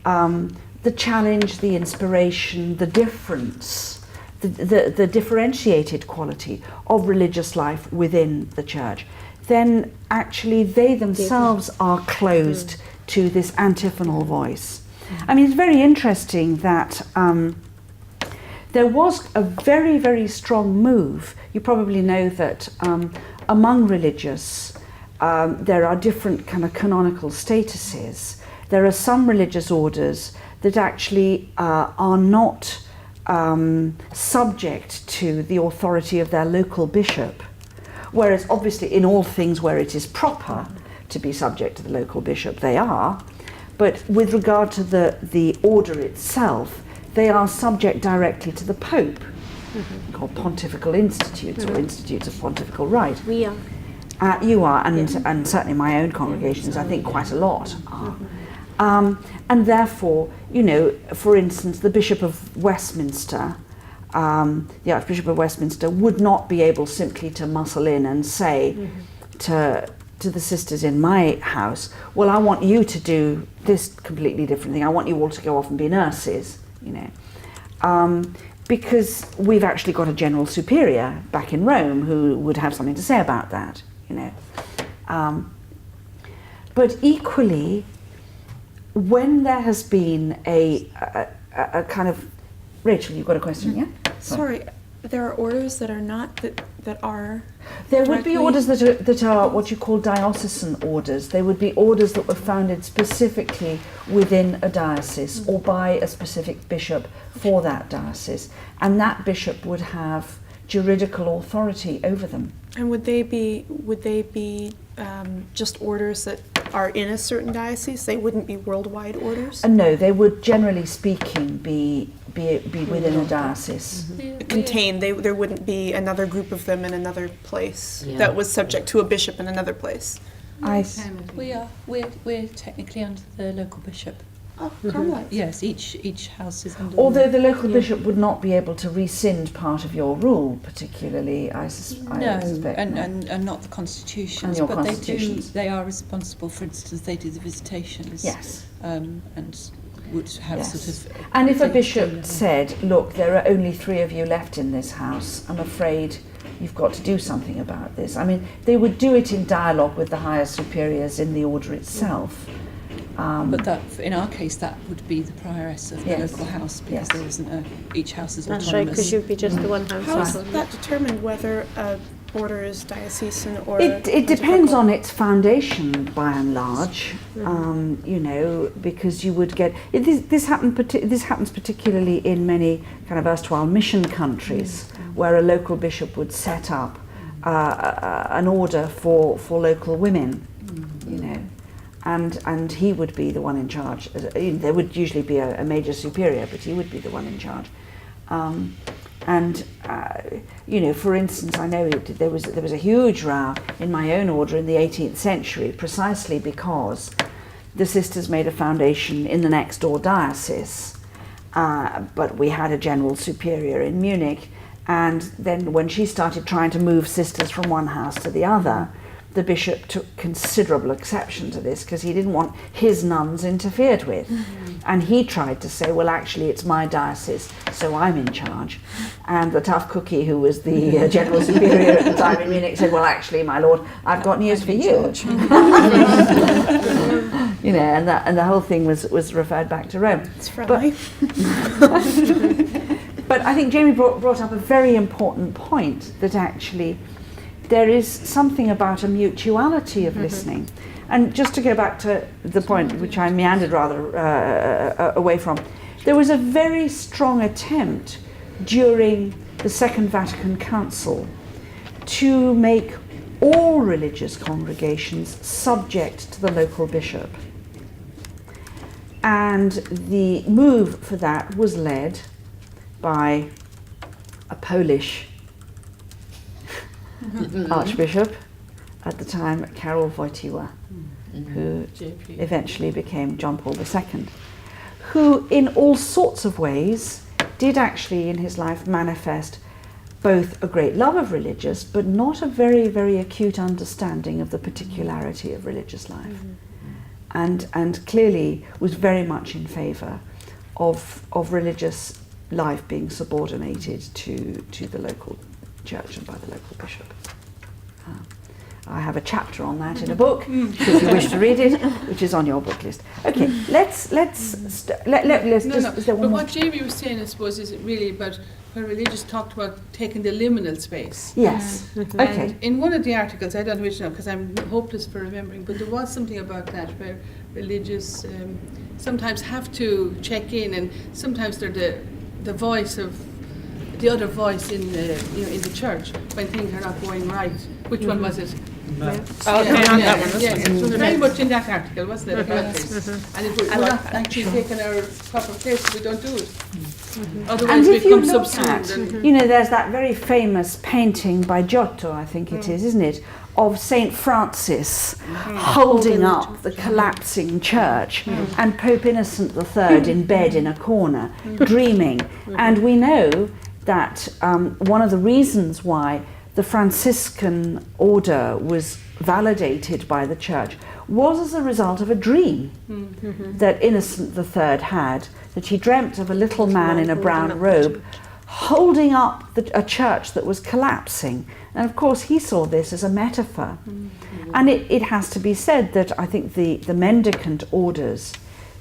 the challenge, the inspiration, the difference, the differentiated quality of religious life within the church, then actually they themselves are closed to this antiphonal voice. I mean, it's very interesting that there was a very, very strong move. You probably know that among religious, there are different kind of canonical statuses. There are some religious orders that actually are not subject to the authority of their local bishop, whereas obviously in all things where it is proper to be subject to the local bishop, they are. But with regard to the order itself, they are subject directly to the Pope, called pontifical institutes or institutes of pontifical right. We are. You are, and certainly my own congregations, I think quite a lot are. And therefore, for instance, the Bishop of Westminster, the Archbishop of Westminster, would not be able simply to muscle in and say to the sisters in my house, well, I want you to do this completely different thing. I want you all to go off and be nurses, because we've actually got a general superior back in Rome who would have something to say about that, But equally, when there has been a kind of... Rachel, you've got a question, yeah? Sorry, there are orders that are not, that are... There would be orders that are what you call diocesan orders. They would be orders that were founded specifically within a diocese or by a specific bishop for that diocese. And that bishop would have juridical authority over them. And would they be just orders that are in a certain diocese? They wouldn't be worldwide orders? No, they would, generally speaking, be within a diocese. Contained. There wouldn't be another group of them in another place that was subject to a bishop in another place. We're technically under the local bishop. Oh, Carmelite. Yes, each house is under. Although the local bishop would not be able to rescind part of your rule, particularly, I suspect. And not the constitutions, and but constitutions. They are responsible. For instance, they do the visitations. Yes. And would have sort of. And if a bishop said, "Look, there are only 3 of you left in this house. I'm afraid you've got to do something about this." I mean, they would do it in dialogue with the higher superiors in the order itself. But that, in our case, that would be the prioress of the local house, because there isn't each house is autonomous. That's right, because you'd be just the one house. How is that determined whether order is diocesan or it depends on its foundation by and large, you know, because you would get this happens particularly in many kind of erstwhile mission countries where a local bishop would set up an order for local women, you know, and he would be the one in charge. There would usually be a major superior, but he would be the one in charge. You know, for instance, I know there was a huge row in my own order in the 18th century, precisely because the sisters made a foundation in the next door diocese, but we had a general superior in Munich, and then when she started trying to move sisters from one house to the other, the bishop took considerable exception to this because he didn't want his nuns interfered with. And he tried to say, well, actually, it's my diocese, so I'm in charge. And the tough cookie, who was the general superior at the time in Munich, said, well, actually, my lord, I've got news for you. You know, and the whole thing was referred back to Rome. It's friendly. But I think Jamie brought up a very important point, that actually there is something about a mutuality of listening. And just to go back to the point which I meandered rather away from, there was a very strong attempt during the Second Vatican Council to make all religious congregations subject to the local bishop. And the move for that was led by a Polish Archbishop at the time, Karol Wojtyła, who eventually became John Paul II, who in all sorts of ways did actually in his life manifest both a great love of religious, but not a very, very acute understanding of the particularity of religious life. And clearly was very much in favour of religious life being subordinated to the local church and by the local bishop. I have a chapter on that in a book, if you wish to read it, which is on your book list. Okay, let's just. But what Jamie was saying, I suppose, is really about where religious talked about taking the liminal space. Yes. Okay. And in one of the articles, I don't know which now because I'm hopeless for remembering, but there was something about that where religious sometimes have to check in, and sometimes they're the voice of the other voice in the church when things are not going right. Which one was it? Yes, it was very much in that article, wasn't it? About this. And if we're not actually taking our proper place, we don't do it. Otherwise, we become subsumed. You know, there's that very famous painting by Giotto, I think it is, isn't it, of Saint Francis holding up the collapsing church and Pope Innocent III in bed in a corner, dreaming. And we know that one of the reasons why the Franciscan order was validated by the church was as a result of a dream that Innocent III had, that he dreamt of a little man in a brown robe holding up a church that was collapsing. And of course he saw this as a metaphor. And it has to be said that I think the mendicant orders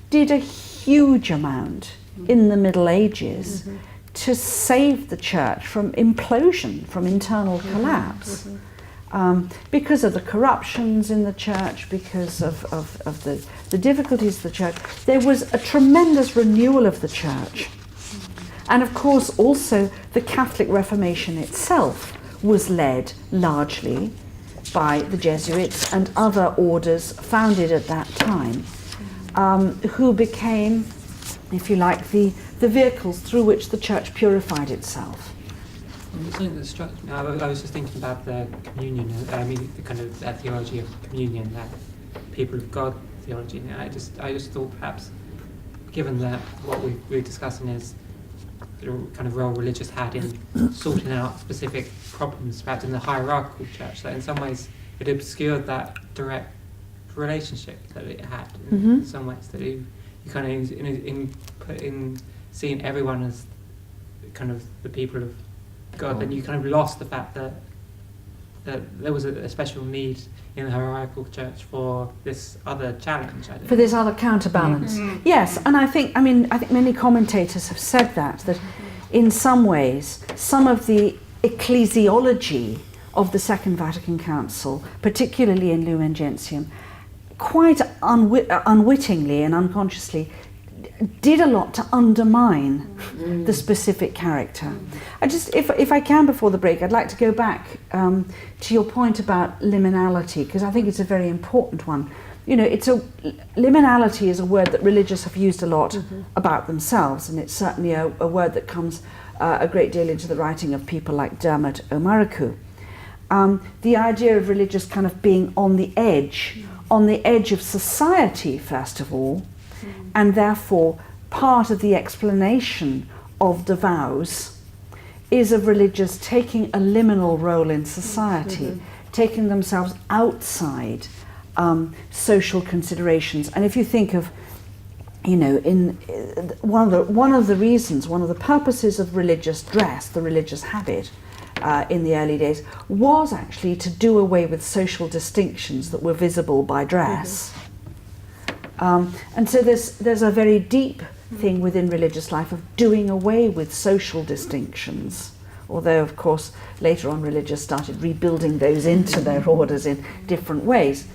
did a huge amount in the Middle Ages to save the church from implosion, from internal collapse, because of the corruptions in the church, because of the difficulties of the church. There was a tremendous renewal of the church. And of course also the Catholic Reformation itself was led largely by the Jesuits and other orders founded at that time, who became, if you like, the vehicles through which the church purified itself. Something that struck me, I was just thinking about the communion, the kind of that theology of communion, that people of God theology. And I just thought perhaps, given that what we're discussing is the kind of role religious had in sorting out specific problems, perhaps in the hierarchical church, that in some ways it obscured that direct relationship that it had in some ways, that you kind of in seeing everyone as kind of the people of God, then you kind of lost the fact that there was a special need in the hierarchical church for this other challenge. For this other counterbalance. Yes, and I think many commentators have said that in some ways, some of the ecclesiology of the Second Vatican Council, particularly in Lumen Gentium, quite unwittingly and unconsciously did a lot to undermine the specific character. I just, if I can before the break, I'd like to go back to your point about liminality, because I think it's a very important one. You know, liminality is a word that religious have used a lot about themselves, and it's certainly a word that comes a great deal into the writing of people like Dermot O'Maraku. The idea of religious kind of being on the edge of society, first of all, and therefore part of the explanation of the vows is of religious taking a liminal role in society, taking themselves outside social considerations. And if you think of, you know, in one of the purposes of religious dress, the religious habit, in the early days, was actually to do away with social distinctions that were visible by dress. And so there's a very deep thing within religious life of doing away with social distinctions, although of course later on religious started rebuilding those into their orders in different ways.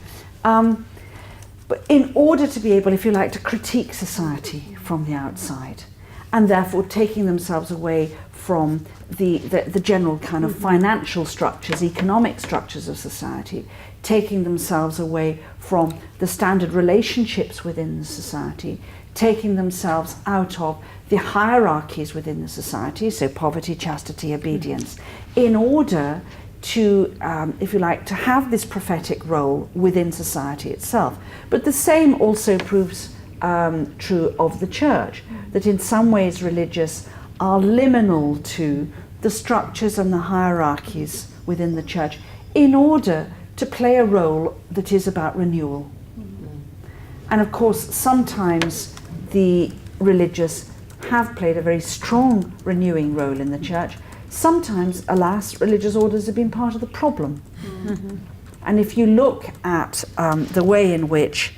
But in order to be able, if you like, to critique society from the outside, and therefore taking themselves away from the general kind of financial structures, economic structures of society, taking themselves away from the standard relationships within the society, taking themselves out of the hierarchies within the society, so poverty, chastity, obedience, in order to, if you like, to have this prophetic role within society itself. But the same also proves true of the church, that in some ways religious are liminal to the structures and the hierarchies within the church in order to play a role that is about renewal. And of course, sometimes the religious have played a very strong renewing role in the church. Sometimes, alas, religious orders have been part of the problem. And if you look at the way in which,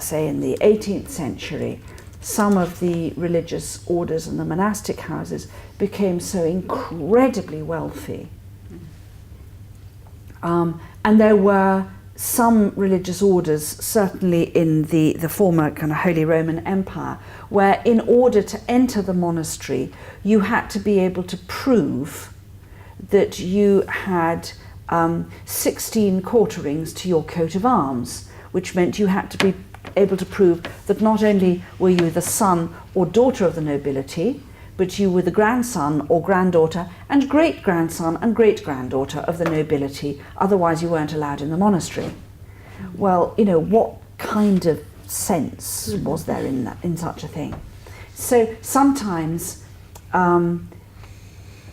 say in the 18th century, some of the religious orders and the monastic houses became so incredibly wealthy. And there were some religious orders, certainly in the former kind of Holy Roman Empire, where in order to enter the monastery, you had to be able to prove that you had 16 quarterings to your coat of arms, which meant you had to be able to prove that not only were you the son or daughter of the nobility, but you were the grandson or granddaughter and great-grandson and great-granddaughter of the nobility, otherwise you weren't allowed in the monastery. Well, you know, what kind of sense was there in such a thing? So sometimes,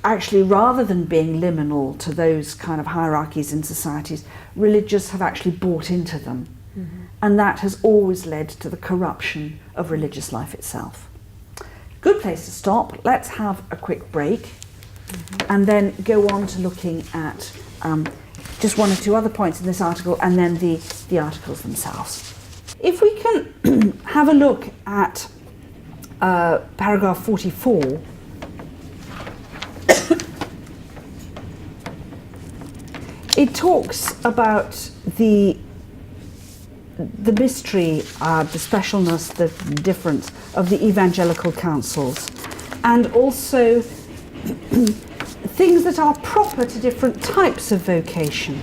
actually, rather than being liminal to those kind of hierarchies in societies, religious have actually bought into them. And that has always led to the corruption of religious life itself. Good place to stop. Let's have a quick break and then go on to looking at just one or two other points in this article and then the articles themselves. If we can have a look at paragraph 44, it talks about the mystery, the specialness, the difference of the evangelical councils, and also things that are proper to different types of vocation.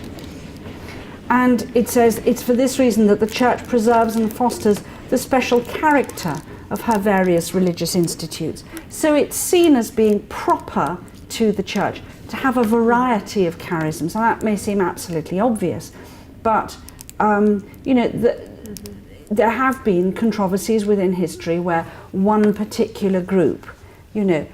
And it says it's for this reason that the Church preserves and fosters the special character of her various religious institutes. So it's seen as being proper to the Church to have a variety of charisms. And that may seem absolutely obvious, but you know, there have been controversies within history where one particular group, you know,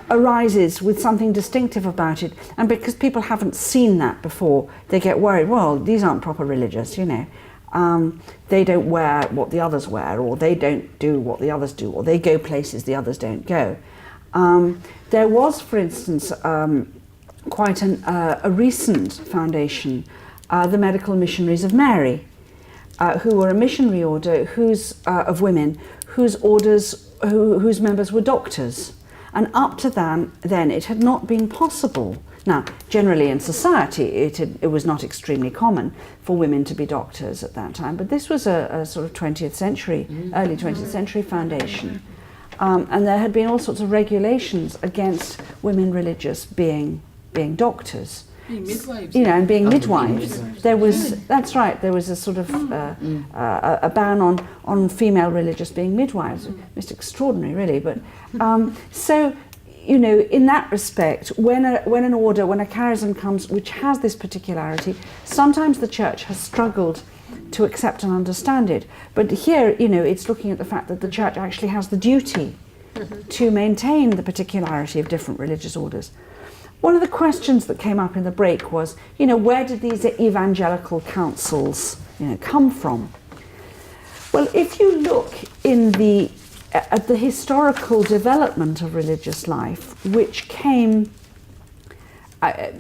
arises with something distinctive about it, and because people haven't seen that before, they get worried. Well, these aren't proper religious, you know. They don't wear what the others wear, or they don't do what the others do, or they go places the others don't go. There was, for instance, quite a recent foundation, the Medical Missionaries of Mary, who were a missionary order of women whose members were doctors. And up to then it had not been possible Now, generally in society, it was not extremely common for women to be doctors at that time, but this was a sort of 20th century, early 20th century foundation. And there had been all sorts of regulations against women religious being doctors. Being midwives. You know, and being Oh, midwives. midwives. There was, that's right, there was a sort of a ban on female religious being midwives. Most extraordinary, really. But so, you know, in that respect, when a charism comes which has this particularity, sometimes the church has struggled to accept and understand it. But here, you know, it's looking at the fact that the church actually has the duty to maintain the particularity of different religious orders. One of the questions that came up in the break was, you know, where did these evangelical councils, you know, come from? Well, if you look at the historical development of religious life, which came,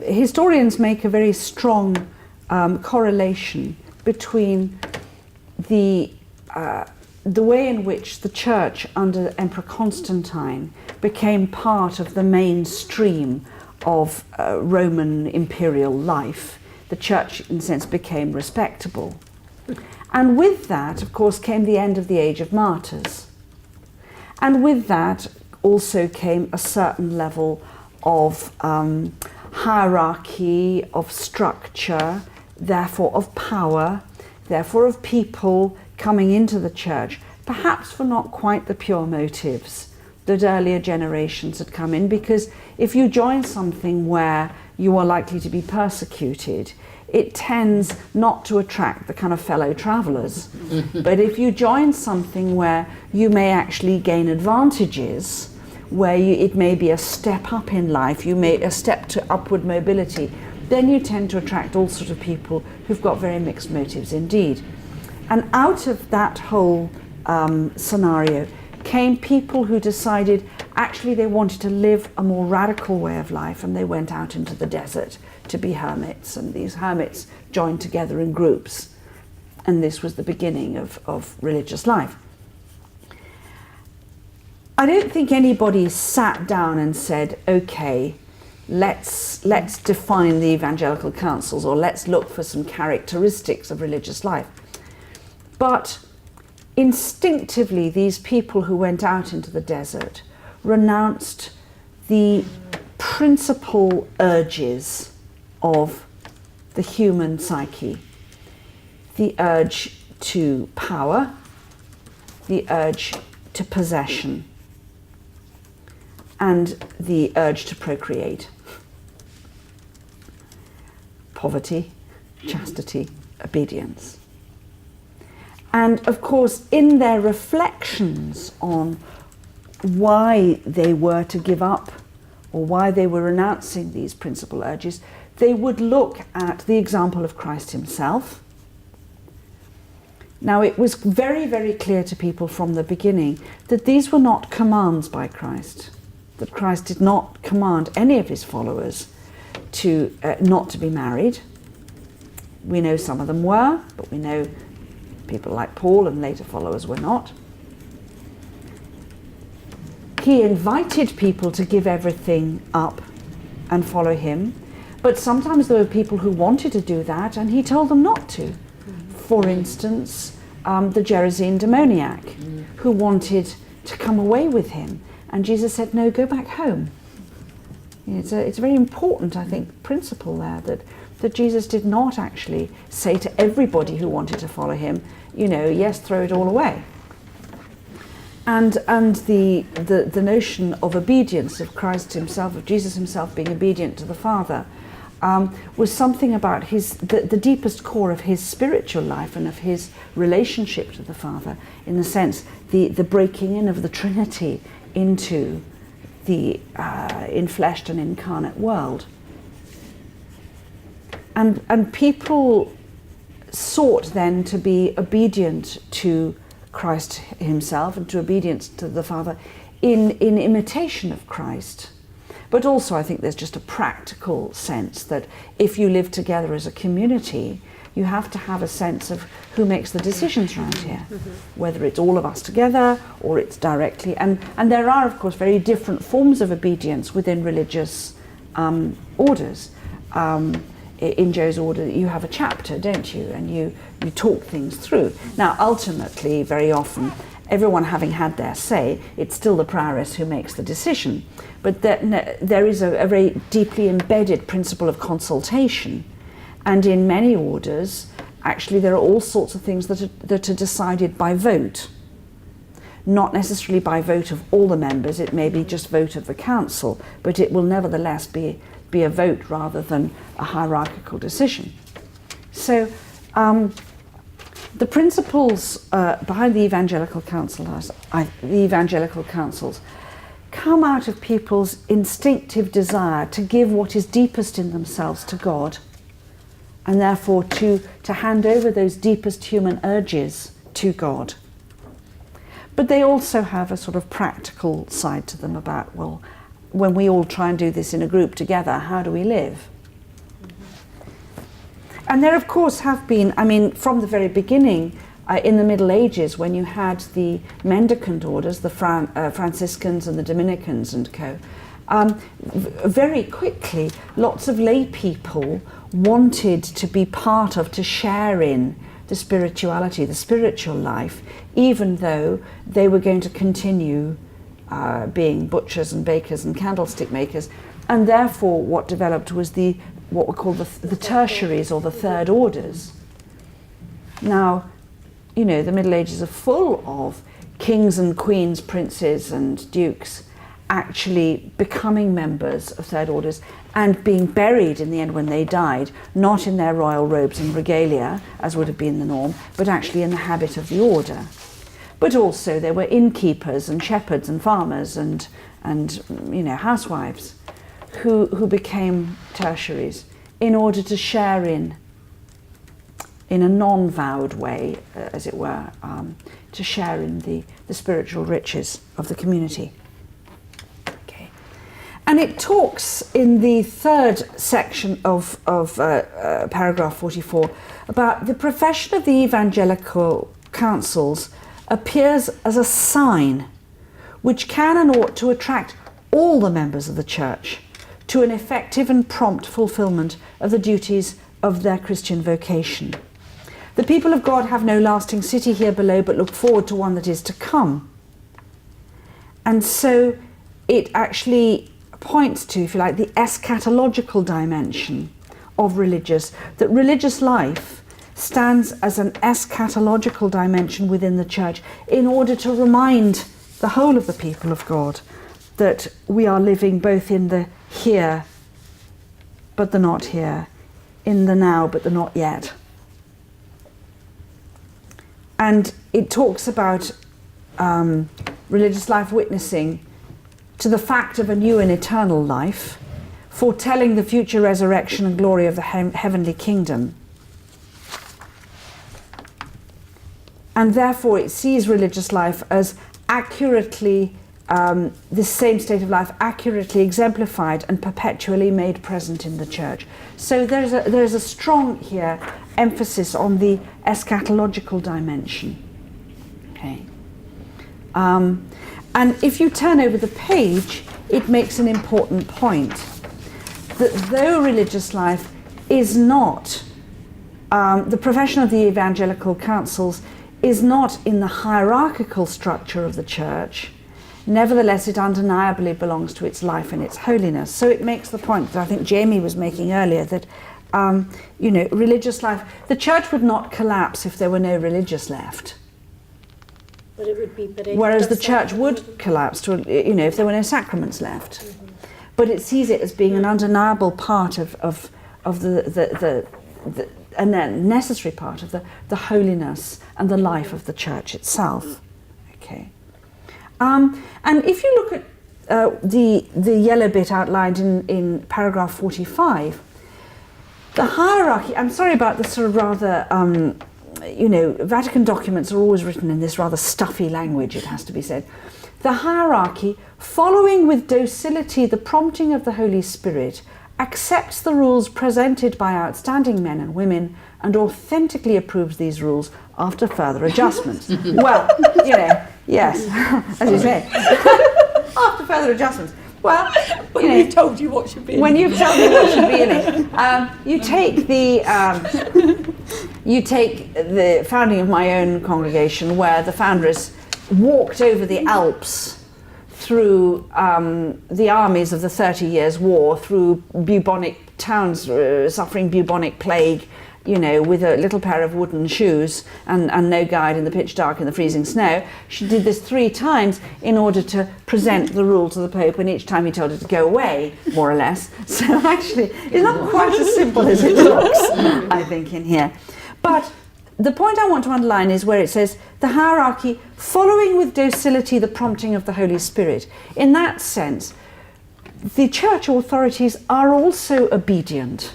historians make a very strong correlation between the way in which the church under Emperor Constantine became part of the mainstream of Roman imperial life. The church, in a sense, became respectable. And with that, of course, came the end of the age of martyrs. And with that also came a certain level of hierarchy, of structure, therefore of power, therefore of people coming into the church, perhaps for not quite the pure motives that earlier generations had come in, because if you join something where you are likely to be persecuted, it tends not to attract the kind of fellow travellers. But if you join something where you may actually gain advantages, where it may be a step up in life, a step to upward mobility, then you tend to attract all sorts of people who've got very mixed motives indeed. And out of that whole scenario came people who decided actually they wanted to live a more radical way of life, and they went out into the desert to be hermits, and these hermits joined together in groups, and this was the beginning of religious life. I don't think anybody sat down and said, okay, let's define the evangelical councils, or let's look for some characteristics of religious life. But instinctively, these people who went out into the desert renounced the principal urges of the human psyche. The urge to power, the urge to possession, and the urge to procreate. Poverty, chastity, obedience. And of course, in their reflections on why they were to give up or why they were renouncing these principal urges, they would look at the example of Christ himself. Now, it was very, very clear to people from the beginning that these were not commands by Christ, that Christ did not command any of his followers to not to be married. We know some of them were, but we know people like Paul and later followers were not. He invited people to give everything up and follow him, but sometimes there were people who wanted to do that and he told them not to. For instance, the Gerasene demoniac who wanted to come away with him, and Jesus said, no, go back home. It's a very important, I think, principle there, that Jesus did not actually say to everybody who wanted to follow him, you know, yes, throw it all away. And the notion of obedience, of Christ himself, of Jesus himself being obedient to the Father, was something about the deepest core of his spiritual life and of his relationship to the Father, in the sense, the breaking in of the Trinity into the infleshed and incarnate world. And people sought then to be obedient to Christ himself and to obedience to the Father in imitation of Christ. But also I think there's just a practical sense that if you live together as a community, you have to have a sense of who makes the decisions around here, whether it's all of us together or it's directly. And there are, of course, very different forms of obedience within religious orders. In Joe's order, you have a chapter, don't you? And you talk things through. Now, ultimately, very often, everyone having had their say, it's still the prioress who makes the decision. But there is a very deeply embedded principle of consultation. And in many orders, actually, there are all sorts of things that are decided by vote. Not necessarily by vote of all the members, it may be just vote of the council, but it will nevertheless be a vote rather than a hierarchical decision. So the principles behind the evangelical councils come out of people's instinctive desire to give what is deepest in themselves to God, and therefore to hand over those deepest human urges to God. But they also have a sort of practical side to them about, well, when we all try and do this in a group together, how do we live? And there, of course, have been, I mean, from the very beginning, in the Middle Ages, when you had the mendicant orders, the Franciscans and the Dominicans and co., very quickly, lots of lay people wanted to be part of, to share in the spirituality, the spiritual life, even though they were going to continue being butchers and bakers and candlestick makers. And therefore what developed was what were called the tertiaries, or the third orders. Now, you know, the Middle Ages are full of kings and queens, princes and dukes actually becoming members of third orders and being buried in the end when they died, not in their royal robes and regalia, as would have been the norm, but actually in the habit of the order. But also there were innkeepers and shepherds and farmers and you know, housewives who became tertiaries in order to share in a non-vowed way, as it were, to share in the spiritual riches of the community. Okay. And it talks in the third section of paragraph 44 about the profession of the evangelical councils appears as a sign which can and ought to attract all the members of the church to an effective and prompt fulfillment of the duties of their Christian vocation. The people of God have no lasting city here below, but look forward to one that is to come. And so it actually points to, if you like, the eschatological dimension of that religious life stands as an eschatological dimension within the church in order to remind the whole of the people of God that we are living both in the here but the not here, in the now but the not yet. And it talks about religious life witnessing to the fact of a new and eternal life, foretelling the future resurrection and glory of the heavenly kingdom. And therefore it sees religious life as accurately, this same state of life accurately exemplified and perpetually made present in the church. So there's a strong here emphasis on the eschatological dimension. Okay. And if you turn over the page, it makes an important point that though religious life is not, the profession of the evangelical councils is not in the hierarchical structure of the church, nevertheless it undeniably belongs to its life and its holiness. So it makes the point that I think Jamie was making earlier, that you know, religious life, the church would not collapse if there were no religious left. But it would be whereas the church would collapse to, you know, if there were no sacraments left. Mm-hmm. But it sees it as being an undeniable part of the and then necessary part of the holiness and the life of the church itself. Okay. And if you look at the yellow bit outlined in paragraph 45, the hierarchy, I'm sorry about the sort of rather, you know, Vatican documents are always written in this rather stuffy language, it has to be said. The hierarchy, following with docility the prompting of the Holy Spirit, accepts the rules presented by outstanding men and women and authentically approves these rules after further adjustments. Well, you know, yes, as you say, after further adjustments. Well, When we've told you what should be in when it. you've told me what should be in it, you take the founding of my own congregation, where the foundress walked over the Alps through the armies of the 30 Years' War, through bubonic towns suffering bubonic plague, you know, with a little pair of wooden shoes and no guide in the pitch dark in the freezing snow. She did this 3 times in order to present the rule to the Pope, and each time he told her to go away, more or less. So actually, it's not quite as simple as it looks, I think, in here. But the point I want to underline is where it says, the hierarchy following with docility the prompting of the Holy Spirit. In that sense, the church authorities are also obedient.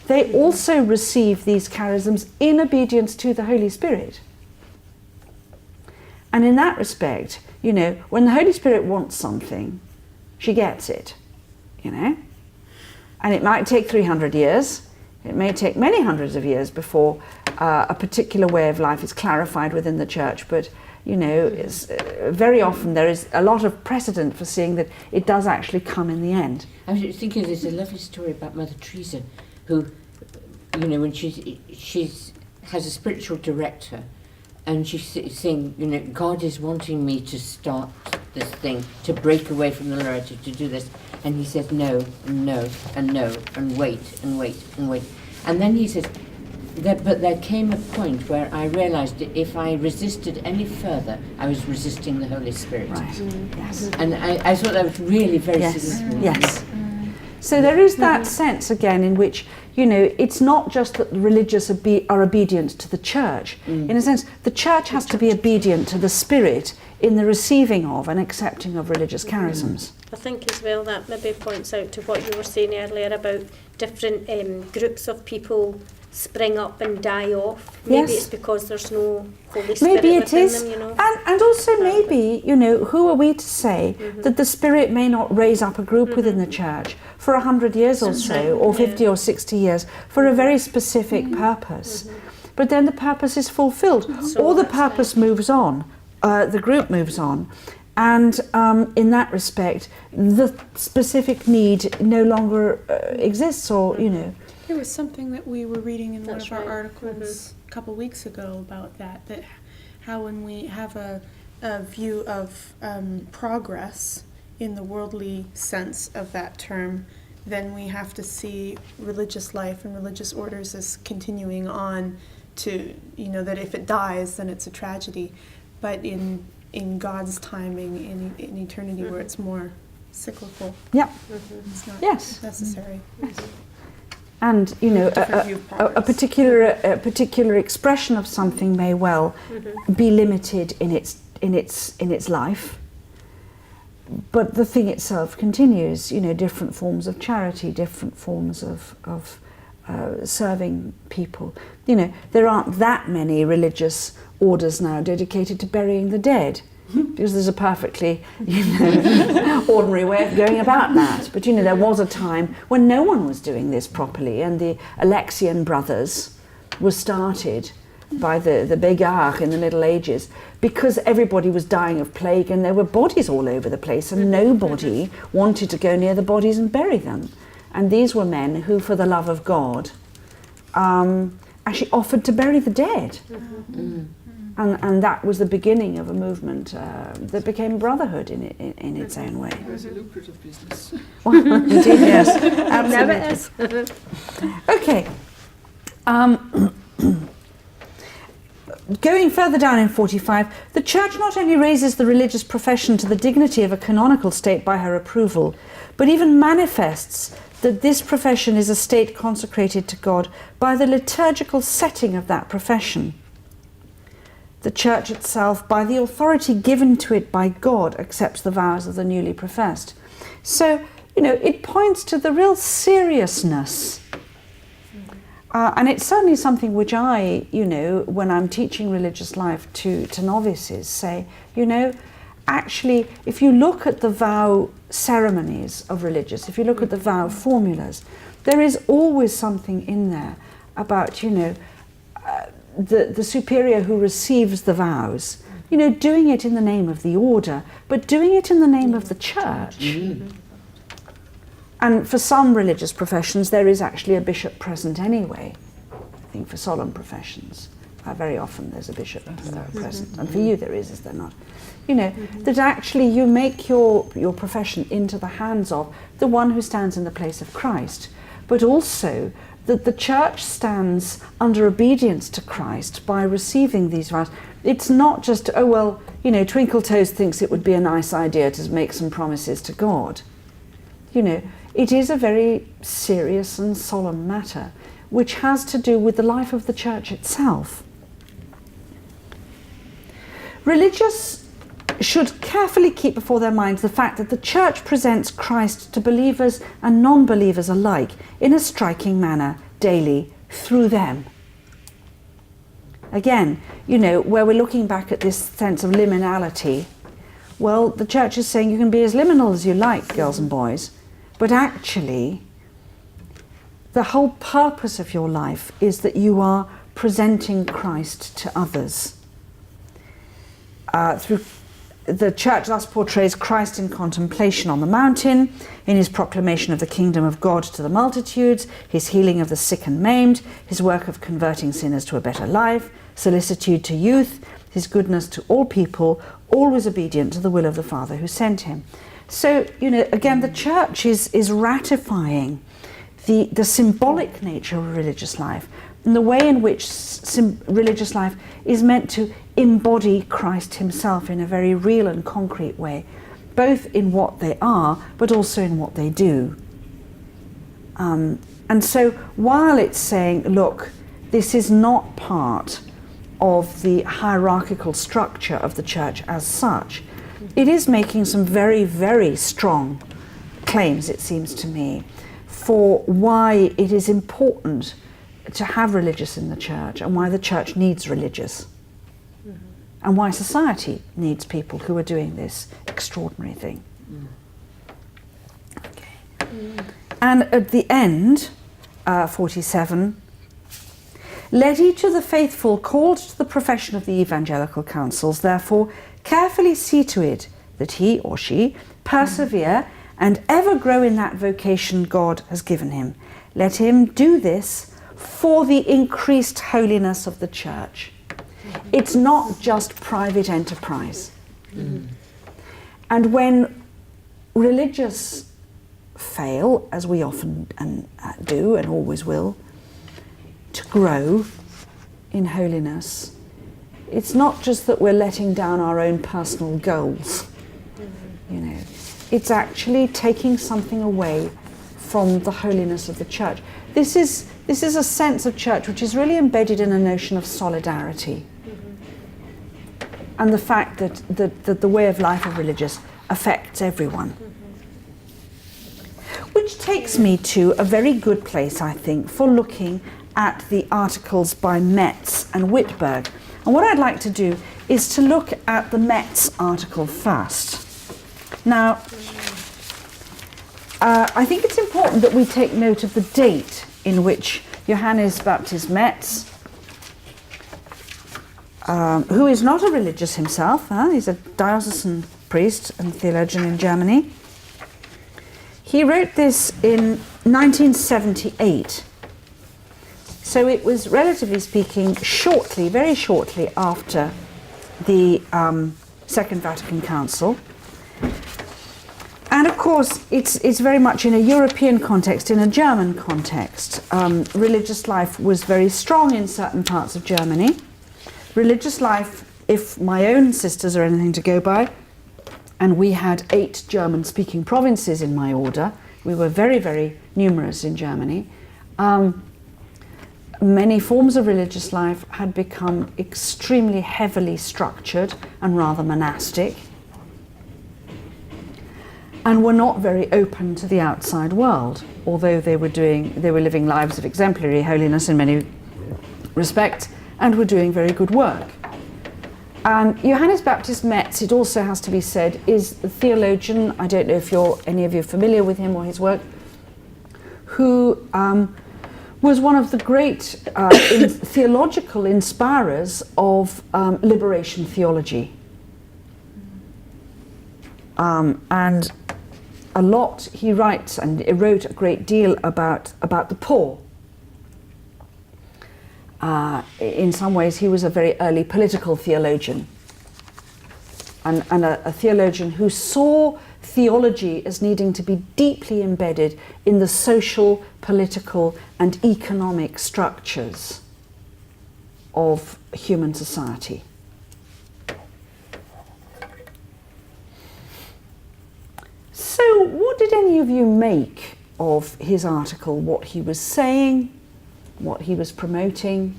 They also receive these charisms in obedience to the Holy Spirit. And in that respect, you know, when the Holy Spirit wants something, she gets it, you know. And it might take 300 years. It may take many hundreds of years before a particular way of life is clarified within the church, but you know, it's, very often there is a lot of precedent for seeing that it does actually come in the end. I was thinking there's a lovely story about Mother Teresa, who, you know, when she's has a spiritual director, and she's saying, you know, God is wanting me to start this thing, to break away from the laity, to do this, and he says no, and no, and no, and wait, and wait, and wait, and then he says, but there came a point where I realised that if I resisted any further, I was resisting the Holy Spirit. Right. Yes. And I thought that was really very Yes. significant. Yes. So there is that sense again in which, you know, it's not just that the religious are obedient to the church. In a sense, the church has to be obedient to the Spirit in the receiving of and accepting of religious charisms. I think as well that maybe points out to what you were saying earlier about different groups of people spring up and die off. Maybe Yes. it's because there's no Holy Spirit Maybe it within is, them, you know. and also maybe, you know, who are we to say that the Spirit may not raise up a group within the church for 100 years or so, or 50 or 60 years, for a very specific purpose. But then the purpose is fulfilled, So or the that's purpose moves on, the group moves on, and in that respect, the specific need no longer exists, or, you know. There was something that we were reading in That's one of our right. articles a couple weeks ago about that how when we have a view of progress in the worldly sense of that term, then we have to see religious life and religious orders as continuing on to, you know, that if it dies, then it's a tragedy. But in God's timing, in eternity, where it's more cyclical, Yeah. it's not Yes. necessary. And you know, Different view of a particular expression of something may well be limited in its life, but the thing itself continues. You know, different forms of charity, different forms of serving people. You know, there aren't that many religious orders now dedicated to burying the dead, because there's a perfectly, you know, ordinary way of going about that. But you know, there was a time when no one was doing this properly, and the Alexian brothers were started by the Begar in the Middle Ages, because everybody was dying of plague and there were bodies all over the place, and nobody wanted to go near the bodies and bury them. And these were men who, for the love of God, actually offered to bury the dead. And that was the beginning of a movement that became brotherhood in its own way. It was a lucrative business. Well, indeed, yes, Now absolutely. it is. Okay. Going further down in 45, the Church not only raises the religious profession to the dignity of a canonical state by her approval, but even manifests that this profession is a state consecrated to God by the liturgical setting of that profession. The Church itself, by the authority given to it by God, accepts the vows of the newly professed. So, you know, it points to the real seriousness. And it's certainly something which I, you know, when I'm teaching religious life to novices, say, you know, actually, if you look at the vow ceremonies of religious, if you look at the vow formulas, there is always something in there about, you know, the superior who receives the vows doing it in the name of the order, but doing it in the name of the church. And for some religious professions, there is actually a bishop present anyway. I think for solemn professions, very often there's a bishop present. And for you there is there not? That actually you make your profession into the hands of the one who stands in the place of Christ, but also that the church stands under obedience to Christ by receiving these vows. It's not just, Twinkle Toes thinks it would be a nice idea to make some promises to God. It is a very serious and solemn matter, which has to do with the life of the church itself. Religious should carefully keep before their minds the fact that the church presents Christ to believers and non-believers alike in a striking manner daily through them. Again, where we're looking back at this sense of liminality, well, the church is saying you can be as liminal as you like, girls and boys, but actually the whole purpose of your life is that you are presenting Christ to others. Through the church thus portrays Christ in contemplation on the mountain, in his proclamation of the kingdom of God to the multitudes, his healing of the sick and maimed, his work of converting sinners to a better life, solicitude to youth, his goodness to all people, always obedient to the will of the Father who sent him. So, again, the church is ratifying the symbolic nature of religious life, and the way in which religious life is meant to embody Christ himself in a very real and concrete way, both in what they are, but also in what they do. And so while it's saying, look, this is not part of the hierarchical structure of the church as such, it is making some very, very strong claims, it seems to me, for why it is important to have religious in the church and why the church needs religious. And why society needs people who are doing this extraordinary thing. Okay. And at the end, 47, let each of the faithful called to the profession of the evangelical councils, therefore, carefully see to it that he or she persevere and ever grow in that vocation God has given him. Let him do this for the increased holiness of the church. It's not just private enterprise. And when religious fail, as we often do and always will, to grow in holiness, it's not just that we're letting down our own personal goals. It's actually taking something away from the holiness of the church. This is a sense of church which is really embedded in a notion of solidarity. And the fact that the way of life of religious affects everyone. Which takes me to a very good place, I think, for looking at the articles by Metz and Whitberg. And what I'd like to do is to look at the Metz article first. Now, I think it's important that we take note of the date in which Johannes Baptist Metz, who is not a religious himself, he's a diocesan priest and theologian in Germany. He wrote this in 1978. So it was, relatively speaking, very shortly after the Second Vatican Council. And of course, it's very much in a European context, in a German context. Religious life was very strong in certain parts of Germany. Religious life, if my own sisters are anything to go by, and we had 8 German-speaking provinces in my order, we were very, very numerous in Germany, many forms of religious life had become extremely heavily structured and rather monastic, and were not very open to the outside world, although they were living lives of exemplary holiness in many respects, and were doing very good work. And Johannes Baptist Metz, it also has to be said, is a theologian. I don't know if any of you are familiar with him or his work, who was one of the great theological inspirers of liberation theology. and a lot he writes, and he wrote a great deal about the poor. In some ways, he was a very early political theologian, and a theologian who saw theology as needing to be deeply embedded in the social, political, and economic structures of human society. So, what did any of you make of his article, what he was saying, what he was promoting?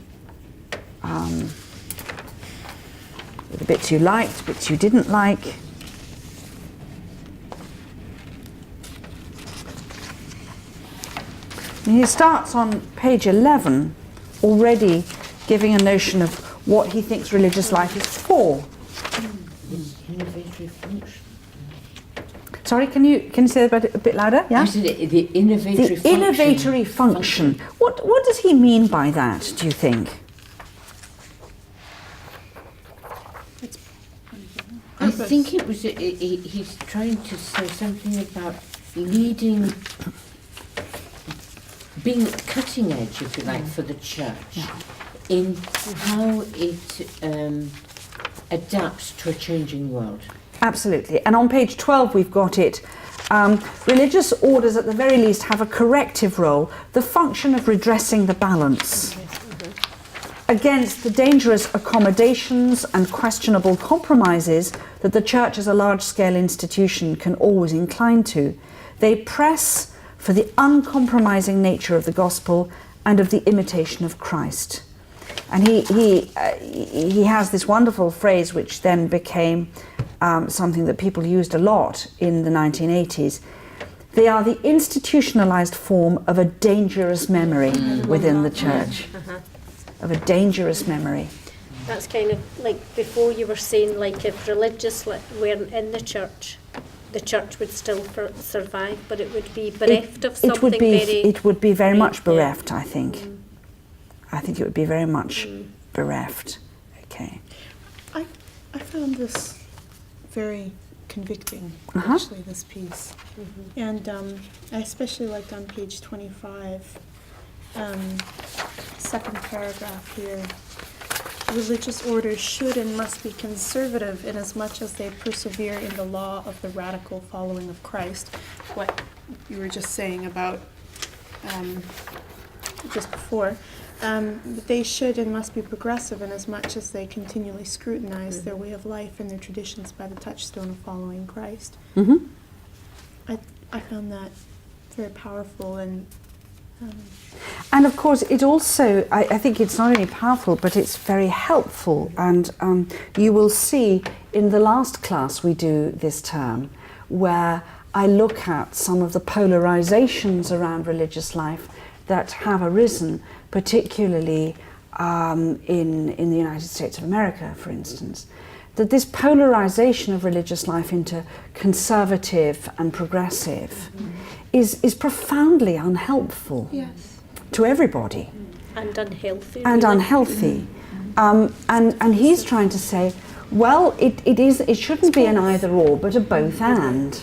The bits you liked, bits you didn't like. And he starts on page 11, already giving a notion of what he thinks religious life is for. Innovatory function. Sorry, can you say that a bit louder? Yeah. I said the innovatory The function. innovatory function. What does he mean by that, do you think? I think it was. He's trying to say something about leading, being cutting edge, if you like, for the church in how it adapts to a changing world. Absolutely. And on page 12 we've got it. Religious orders at the very least have a corrective role, the function of redressing the balance against the dangerous accommodations and questionable compromises that the church as a large-scale institution can always incline to. They press for the uncompromising nature of the gospel and of the imitation of Christ. And he has this wonderful phrase which then became something that people used a lot in the 1980s. They are the institutionalized form of a dangerous memory within the church. Of a dangerous memory. That's kind of like before you were saying, like if religious weren't in the church would still survive, but it would be bereft of something It would be very much bereft, yeah. I think. I think it would be very much bereft. Okay. I found this very convicting, actually, this piece. And I especially liked on page 25, second paragraph here. Religious orders should and must be conservative inasmuch as they persevere in the law of the radical following of Christ. What you were just saying about just before. They should and must be progressive inasmuch as they continually scrutinize their way of life and their traditions by the touchstone of following Christ. I found that very powerful and of course it also, I think it's not only powerful but it's very helpful, and you will see in the last class we do this term where I look at some of the polarizations around religious life that have arisen, particularly in the United States of America, for instance, that this polarization of religious life into conservative and progressive is profoundly unhelpful to everybody. And unhealthy. And really. unhealthy. And he's trying to say, well, it shouldn't be an either or, but a both and.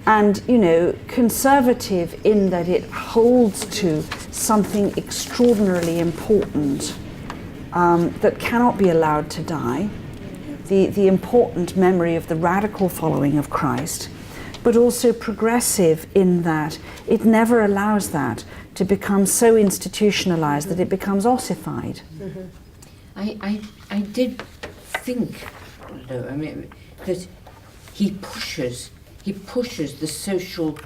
And, you know, conservative in that it holds to something extraordinarily important that cannot be allowed to die, the important memory of the radical following of Christ, but also progressive in that it never allows that to become so institutionalized that it becomes ossified. I did think, though, I mean, that he pushes the social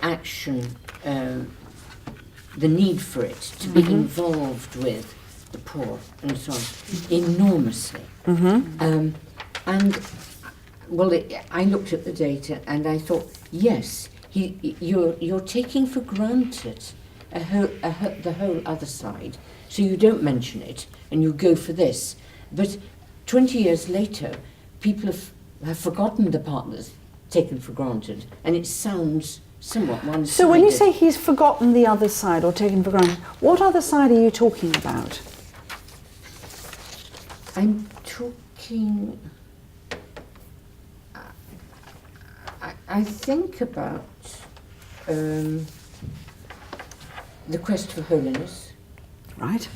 action, the need for it to be involved with the poor and so on, enormously. And well, I looked at the data and I thought, yes, you're taking for granted the whole other side, so you don't mention it and you go for this. But 20 years later, people have forgotten the part that's taken for granted, and it sounds somewhat one-sided. So when you say he's forgotten the other side or taken for granted, what other side are you talking about? I'm talking... I think about the quest for holiness. Right?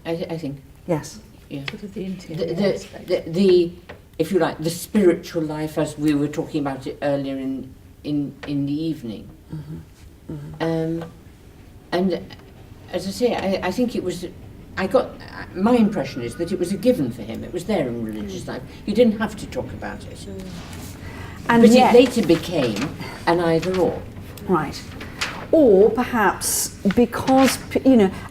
I think, Yes. yeah. Sort of the interior aspect. The if you like, the spiritual life, as we were talking about it earlier in the evening. Mm-hmm. Mm-hmm. And as I say, I think it was. My impression is that it was a given for him. It was there in religious life. You didn't have to talk about it. And but yet, it later became an either-or. right. Or perhaps because,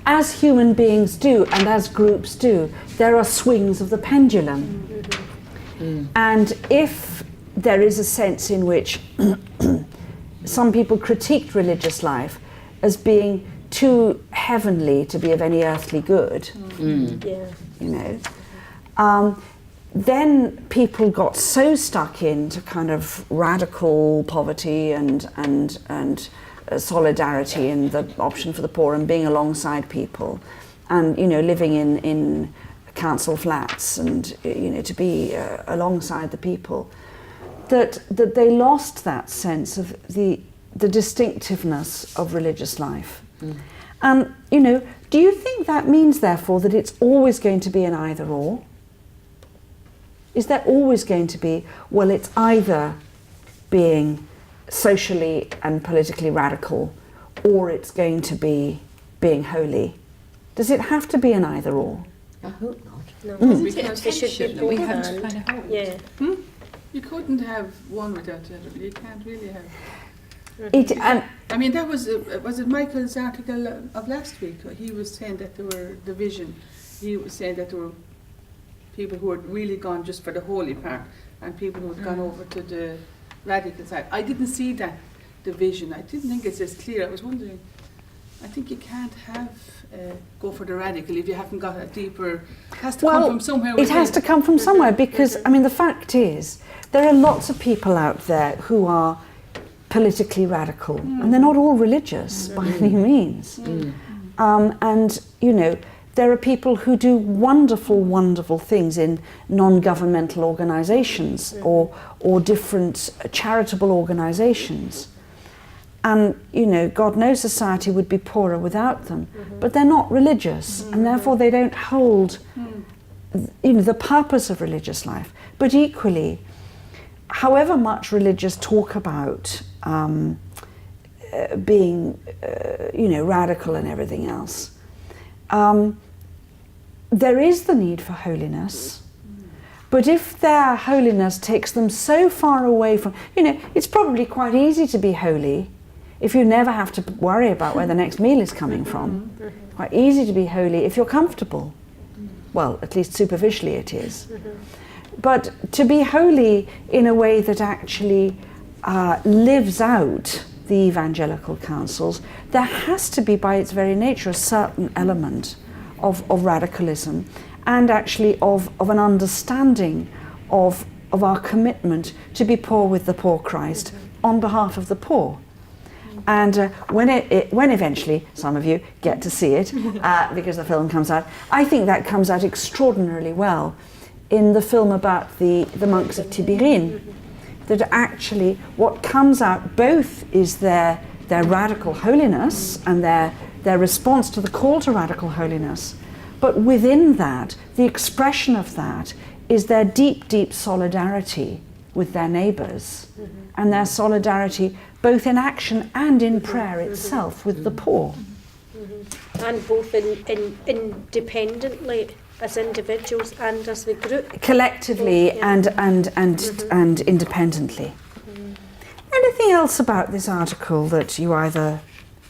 as human beings do and as groups do, there are swings of the pendulum. Mm. And if there is a sense in which some people critiqued religious life as being too heavenly to be of any earthly good, then people got so stuck into kind of radical poverty and solidarity and the option for the poor and being alongside people and living in council flats and to be alongside the people, that they lost that sense of the distinctiveness of religious life. And do you think that means therefore that it's always going to be an either or? Is there always going to be, well, it's either being socially and politically radical, or it's going to be being holy? Does it have to be an either or? I hope not. No, Because it should be we both have to and. kind of hold. Yeah. You couldn't have one without the other. You can't really have. And I mean, that was it Michael's article of last week? He was saying that there were division. He was saying that there were people who had really gone just for the holy part and people who had gone over to the radical side. I didn't see that division. I didn't think it's as clear. I was wondering, I think you can't have go for the radical if you haven't got a deeper. It has to come from somewhere. It has to come from somewhere because, I mean, the fact is, there are lots of people out there who are politically radical, and they're not all religious by any means. And, there are people who do wonderful, wonderful things in non-governmental organisations or different charitable organisations. And, God knows society would be poorer without them. But they're not religious, and therefore they don't hold, the purpose of religious life. But equally, however much religious talk about being, radical and everything else, there is the need for holiness. But if their holiness takes them so far away from, it's probably quite easy to be holy if you never have to worry about where the next meal is coming from. Quite easy to be holy if you're comfortable. Well, at least superficially it is. But to be holy in a way that actually lives out the evangelical counsels, there has to be, by its very nature, a certain element of radicalism and actually of an understanding of our commitment to be poor with the poor Christ on behalf of the poor. And when eventually some of you get to see it, because the film comes out, I think that comes out extraordinarily well in the film about the monks of Tibirine. That actually what comes out both is their radical holiness and their response to the call to radical holiness, but within that, the expression of that is their deep, deep solidarity with their neighbours, and their solidarity both in action and in prayer itself with the poor. And both independently as individuals and as the group. Collectively and independently. Anything else about this article that you either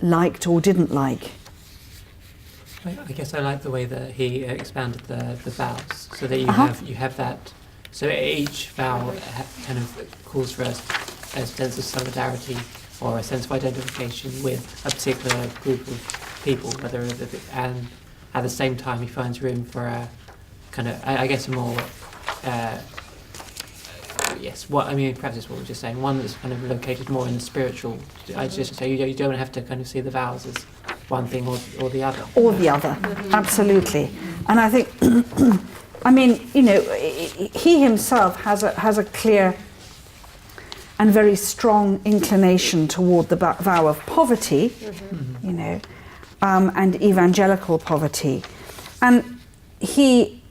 liked or didn't like? I guess I like the way that he expanded the vows, so that you have that. So each vow kind of calls for a sense of solidarity or a sense of identification with a particular group of people, and at the same time he finds room for a kind of, I guess, a more perhaps it's what we're just saying, one that's kind of located more in the spiritual. I just say you don't have to kind of see the vows as one thing or the other. Or the other, absolutely. And I think, he himself has a clear and very strong inclination toward the vow of poverty, you know, and evangelical poverty. And he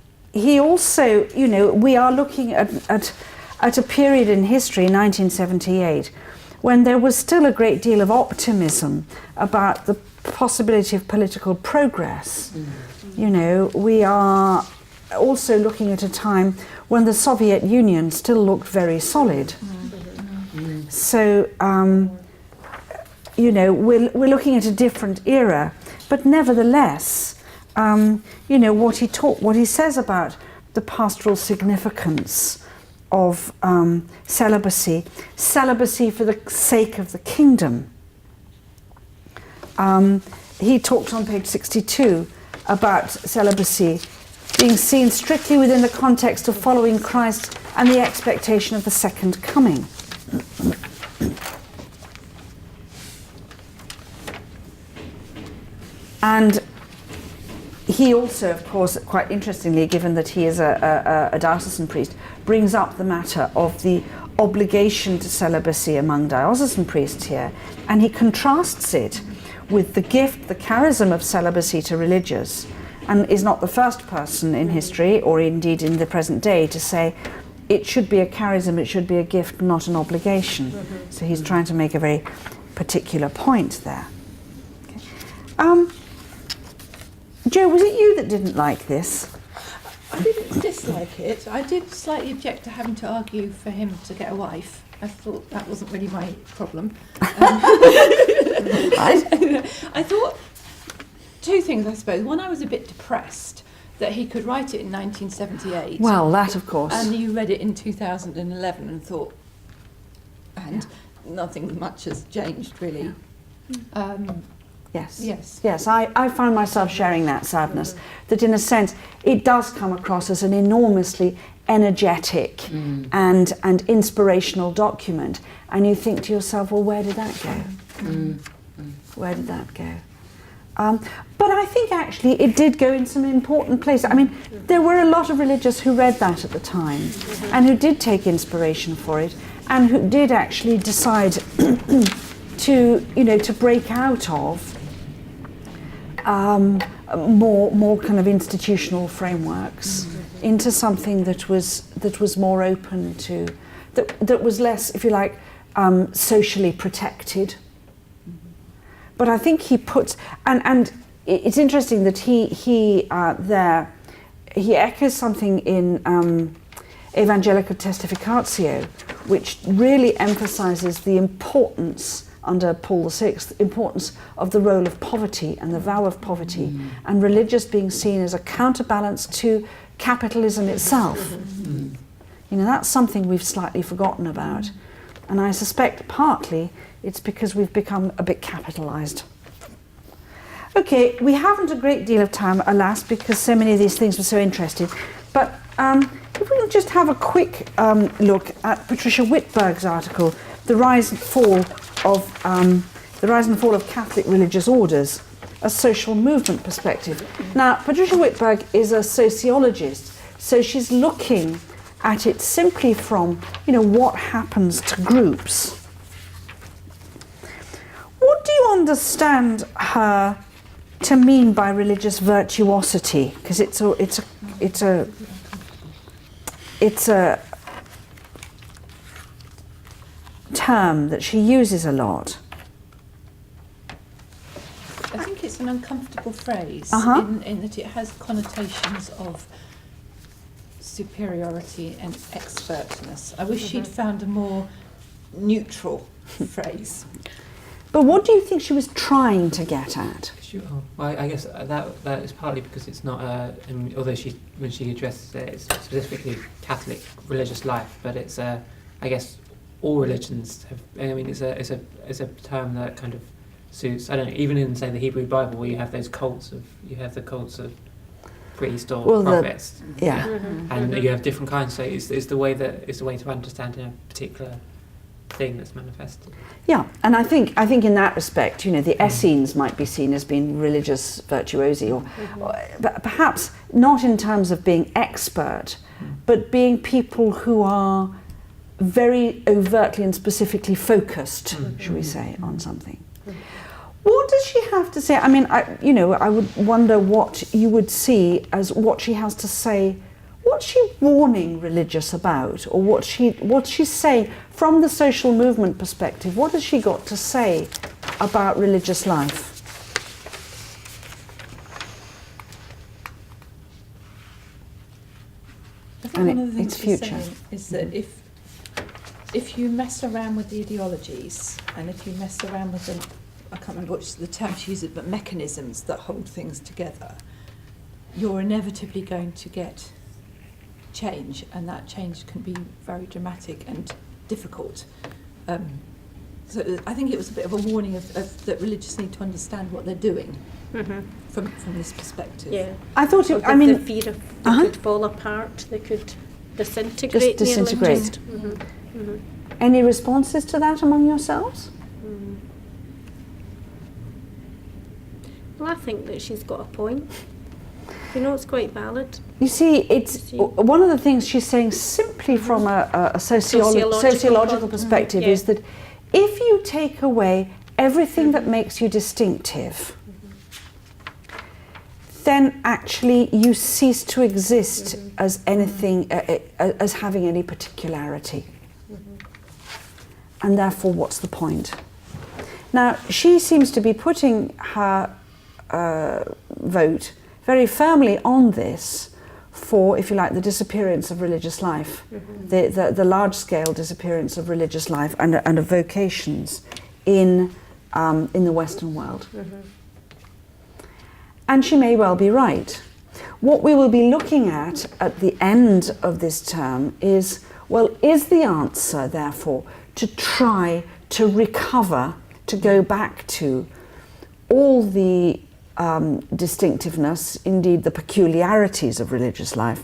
also, you know, we are looking at a period in history, 1978, when there was still a great deal of optimism about the possibility of political progress. You know, we are also looking at a time when the Soviet Union still looked very solid. So, you know, we're looking at a different era, but nevertheless, you know, what he says about the pastoral significance of celibacy for the sake of the kingdom. He talks on page 62 about celibacy being seen strictly within the context of following Christ and the expectation of the second coming. And he also, of course, quite interestingly, given that he is a diocesan priest, brings up the matter of the obligation to celibacy among diocesan priests here, and he contrasts it with the gift, the charism of celibacy to religious, and is not the first person in history, or indeed in the present day, to say it should be a charism, it should be a gift, not an obligation. So he's trying to make a very particular point there. Okay. Joe, was it you that didn't like this? I didn't dislike it. I did slightly object to having to argue for him to get a wife. I thought that wasn't really my problem. I thought two things, I suppose. One, I was a bit depressed that he could write it in 1978. Well, that of course. And you read it in 2011 and thought, and nothing much has changed really. Yes, I find myself sharing that sadness, that in a sense it does come across as an enormously energetic and inspirational document, and you think to yourself, well, where did that go? Where did that go? But I think actually it did go in some important places. I mean, there were a lot of religious who read that at the time and who did take inspiration for it and who did actually decide to break out of more kind of institutional frameworks into something that was more open to, that was less, if you like, socially protected. But I think he puts, and it's interesting that he echoes something in Evangelical Testificatio, which really emphasizes the importance under Paul VI, the importance of the role of poverty and the vow of poverty, and religious being seen as a counterbalance to capitalism itself. You know, that's something we've slightly forgotten about, and I suspect partly it's because we've become a bit capitalized. Okay, we haven't a great deal of time, alas, because so many of these things were so interesting, but if we can just have a quick look at Patricia Whitberg's article, The Rise and Fall of Catholic Religious Orders, a Social Movement Perspective. Now, Patricia Whitberg is a sociologist, so she's looking at it simply from, you know, what happens to groups. What do you understand her to mean by religious virtuosity? Because it's a term that she uses a lot. I think it's an uncomfortable phrase in that it has connotations of superiority and expertness. I wish she'd found a more neutral phrase. But what do you think she was trying to get at? Sure. Well, I guess that is partly because it's not, although when she addresses it, it's specifically Catholic religious life, but it's, I guess, all religions have. I mean, it's a term that kind of suits. I don't know. Even in, say, the Hebrew Bible, where you have the cults of priests or prophets, and you have different kinds. So it's the way to understand a particular thing that's manifested. Yeah, and I think in that respect, you know, the Essenes might be seen as being religious virtuosi, or perhaps not in terms of being expert, but being people who are very overtly and specifically focused, shall we say, on something. What does she have to say? I mean, I would wonder what you would see as what she has to say. What's she warning religious about, or what's she saying from the social movement perspective? What has she got to say about religious life? I think And one of the things its she's future. saying is that if you mess around with the ideologies, and if you mess around with the, I can't remember which the term she uses, but mechanisms that hold things together, you're inevitably going to get change, and that change can be very dramatic and difficult. So I think it was a bit of a warning of that religious need to understand what they're doing from this perspective. Yeah. I thought The fear of they could fall apart, they could disintegrate. Just disintegrate. Any responses to that among yourselves? Well, I think that she's got a point. You know, it's quite valid. You see, it's one of the things she's saying simply from a sociological perspective is that if you take away everything that makes you distinctive, then actually you cease to exist as anything, as having any particularity. And therefore, what's the point? Now, she seems to be putting her vote very firmly on this for, if you like, the disappearance of religious life, the large-scale disappearance of religious life and of vocations in the Western world. And she may well be right. What we will be looking at the end of this term is, well, is the answer, therefore, to try to recover, to go back to all the distinctiveness, indeed the peculiarities of religious life?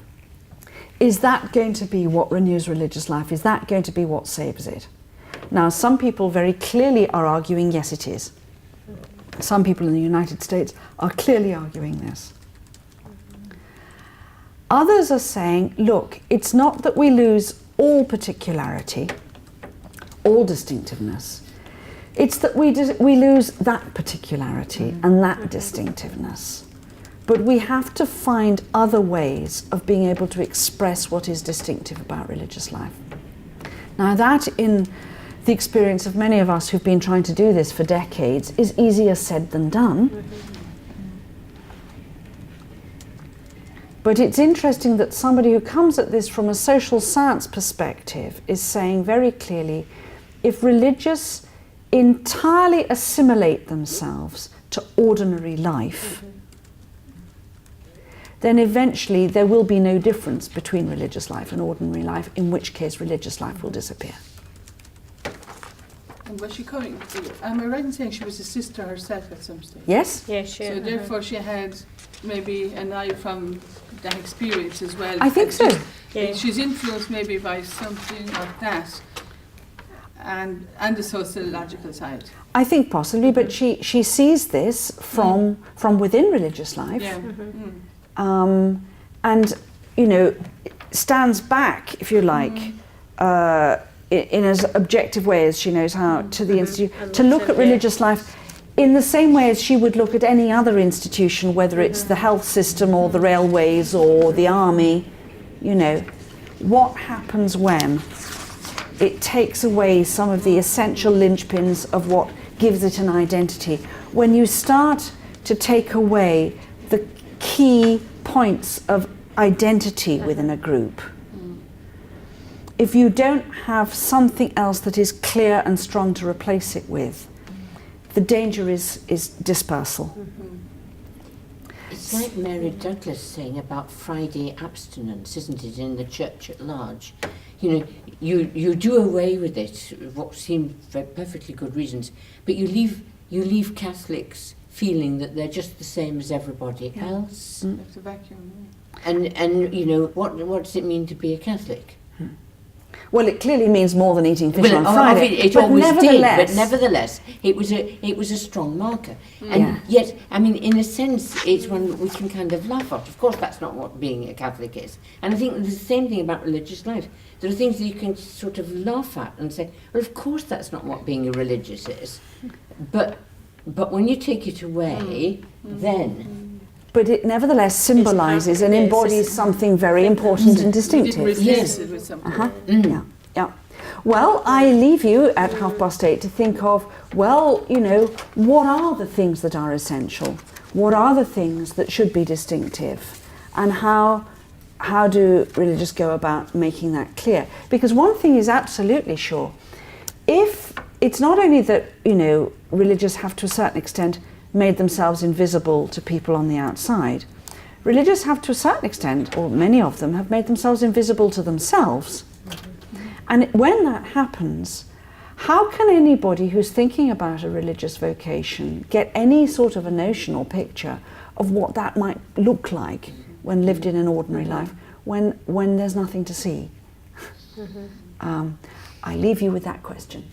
Is that going to be what renews religious life? Is that going to be what saves it? Now, some people very clearly are arguing, yes, it is. Some people in the United States are clearly arguing this. Others are saying, look, it's not that we lose all particularity, all distinctiveness. It's that we lose that particularity and that distinctiveness. But we have to find other ways of being able to express what is distinctive about religious life. Now that, in the experience of many of us who've been trying to do this for decades, is easier said than done. But it's interesting that somebody who comes at this from a social science perspective is saying very clearly, if religious entirely assimilate themselves to ordinary life, then eventually there will be no difference between religious life and ordinary life, in which case religious life will disappear. And was she coming? Am I right in saying she was a sister herself at some stage? Yes? Yeah, sure. So therefore she had maybe an eye from that experience as well. I think so. Yeah. She's influenced maybe by something like that, and the sociological side. I think possibly, but she sees this from within religious life. Yeah. And, you know, stands back, if you like, in as objective way as she knows how to the institute, to look at religious life in the same way as she would look at any other institution, whether it's the health system or the railways or the army. You know, what happens when it takes away some of the essential linchpins of what gives it an identity? When you start to take away the key points of identity within a group, if you don't have something else that is clear and strong to replace it with, the danger is dispersal. It's like Mary Douglas saying about Friday abstinence, isn't it, in the church at large? You know, you do away with it, what seem perfectly good reasons, but you leave Catholics feeling that they're just the same as everybody else. It's a vacuum. And you know, what does it mean to be a Catholic? Well, it clearly means more than eating fish Well, on Friday. it but always did, nevertheless, but nevertheless, it was a strong marker. And Yeah. yet, I mean, in a sense, it's one that we can kind of laugh at. Of course, that's not what being a Catholic is. And I think the same thing about religious life. There are things that you can sort of laugh at and say, well, of course, that's not what being a religious is. But when you take it away, then... But it nevertheless symbolises and embodies something very important and We distinctive. didn't replace it with something. Yeah, yeah. Well, I leave you at 8:30 to think of, well, you know, what are the things that are essential? What are the things that should be distinctive? And how do religious go about making that clear? Because one thing is absolutely sure. If it's not only that, you know, religious have to a certain extent made themselves invisible to people on the outside, religious have to a certain extent, or many of them, have made themselves invisible to themselves. And when that happens, how can anybody who's thinking about a religious vocation get any sort of a notional picture of what that might look like when lived in an ordinary life, when there's nothing to see? I leave you with that question.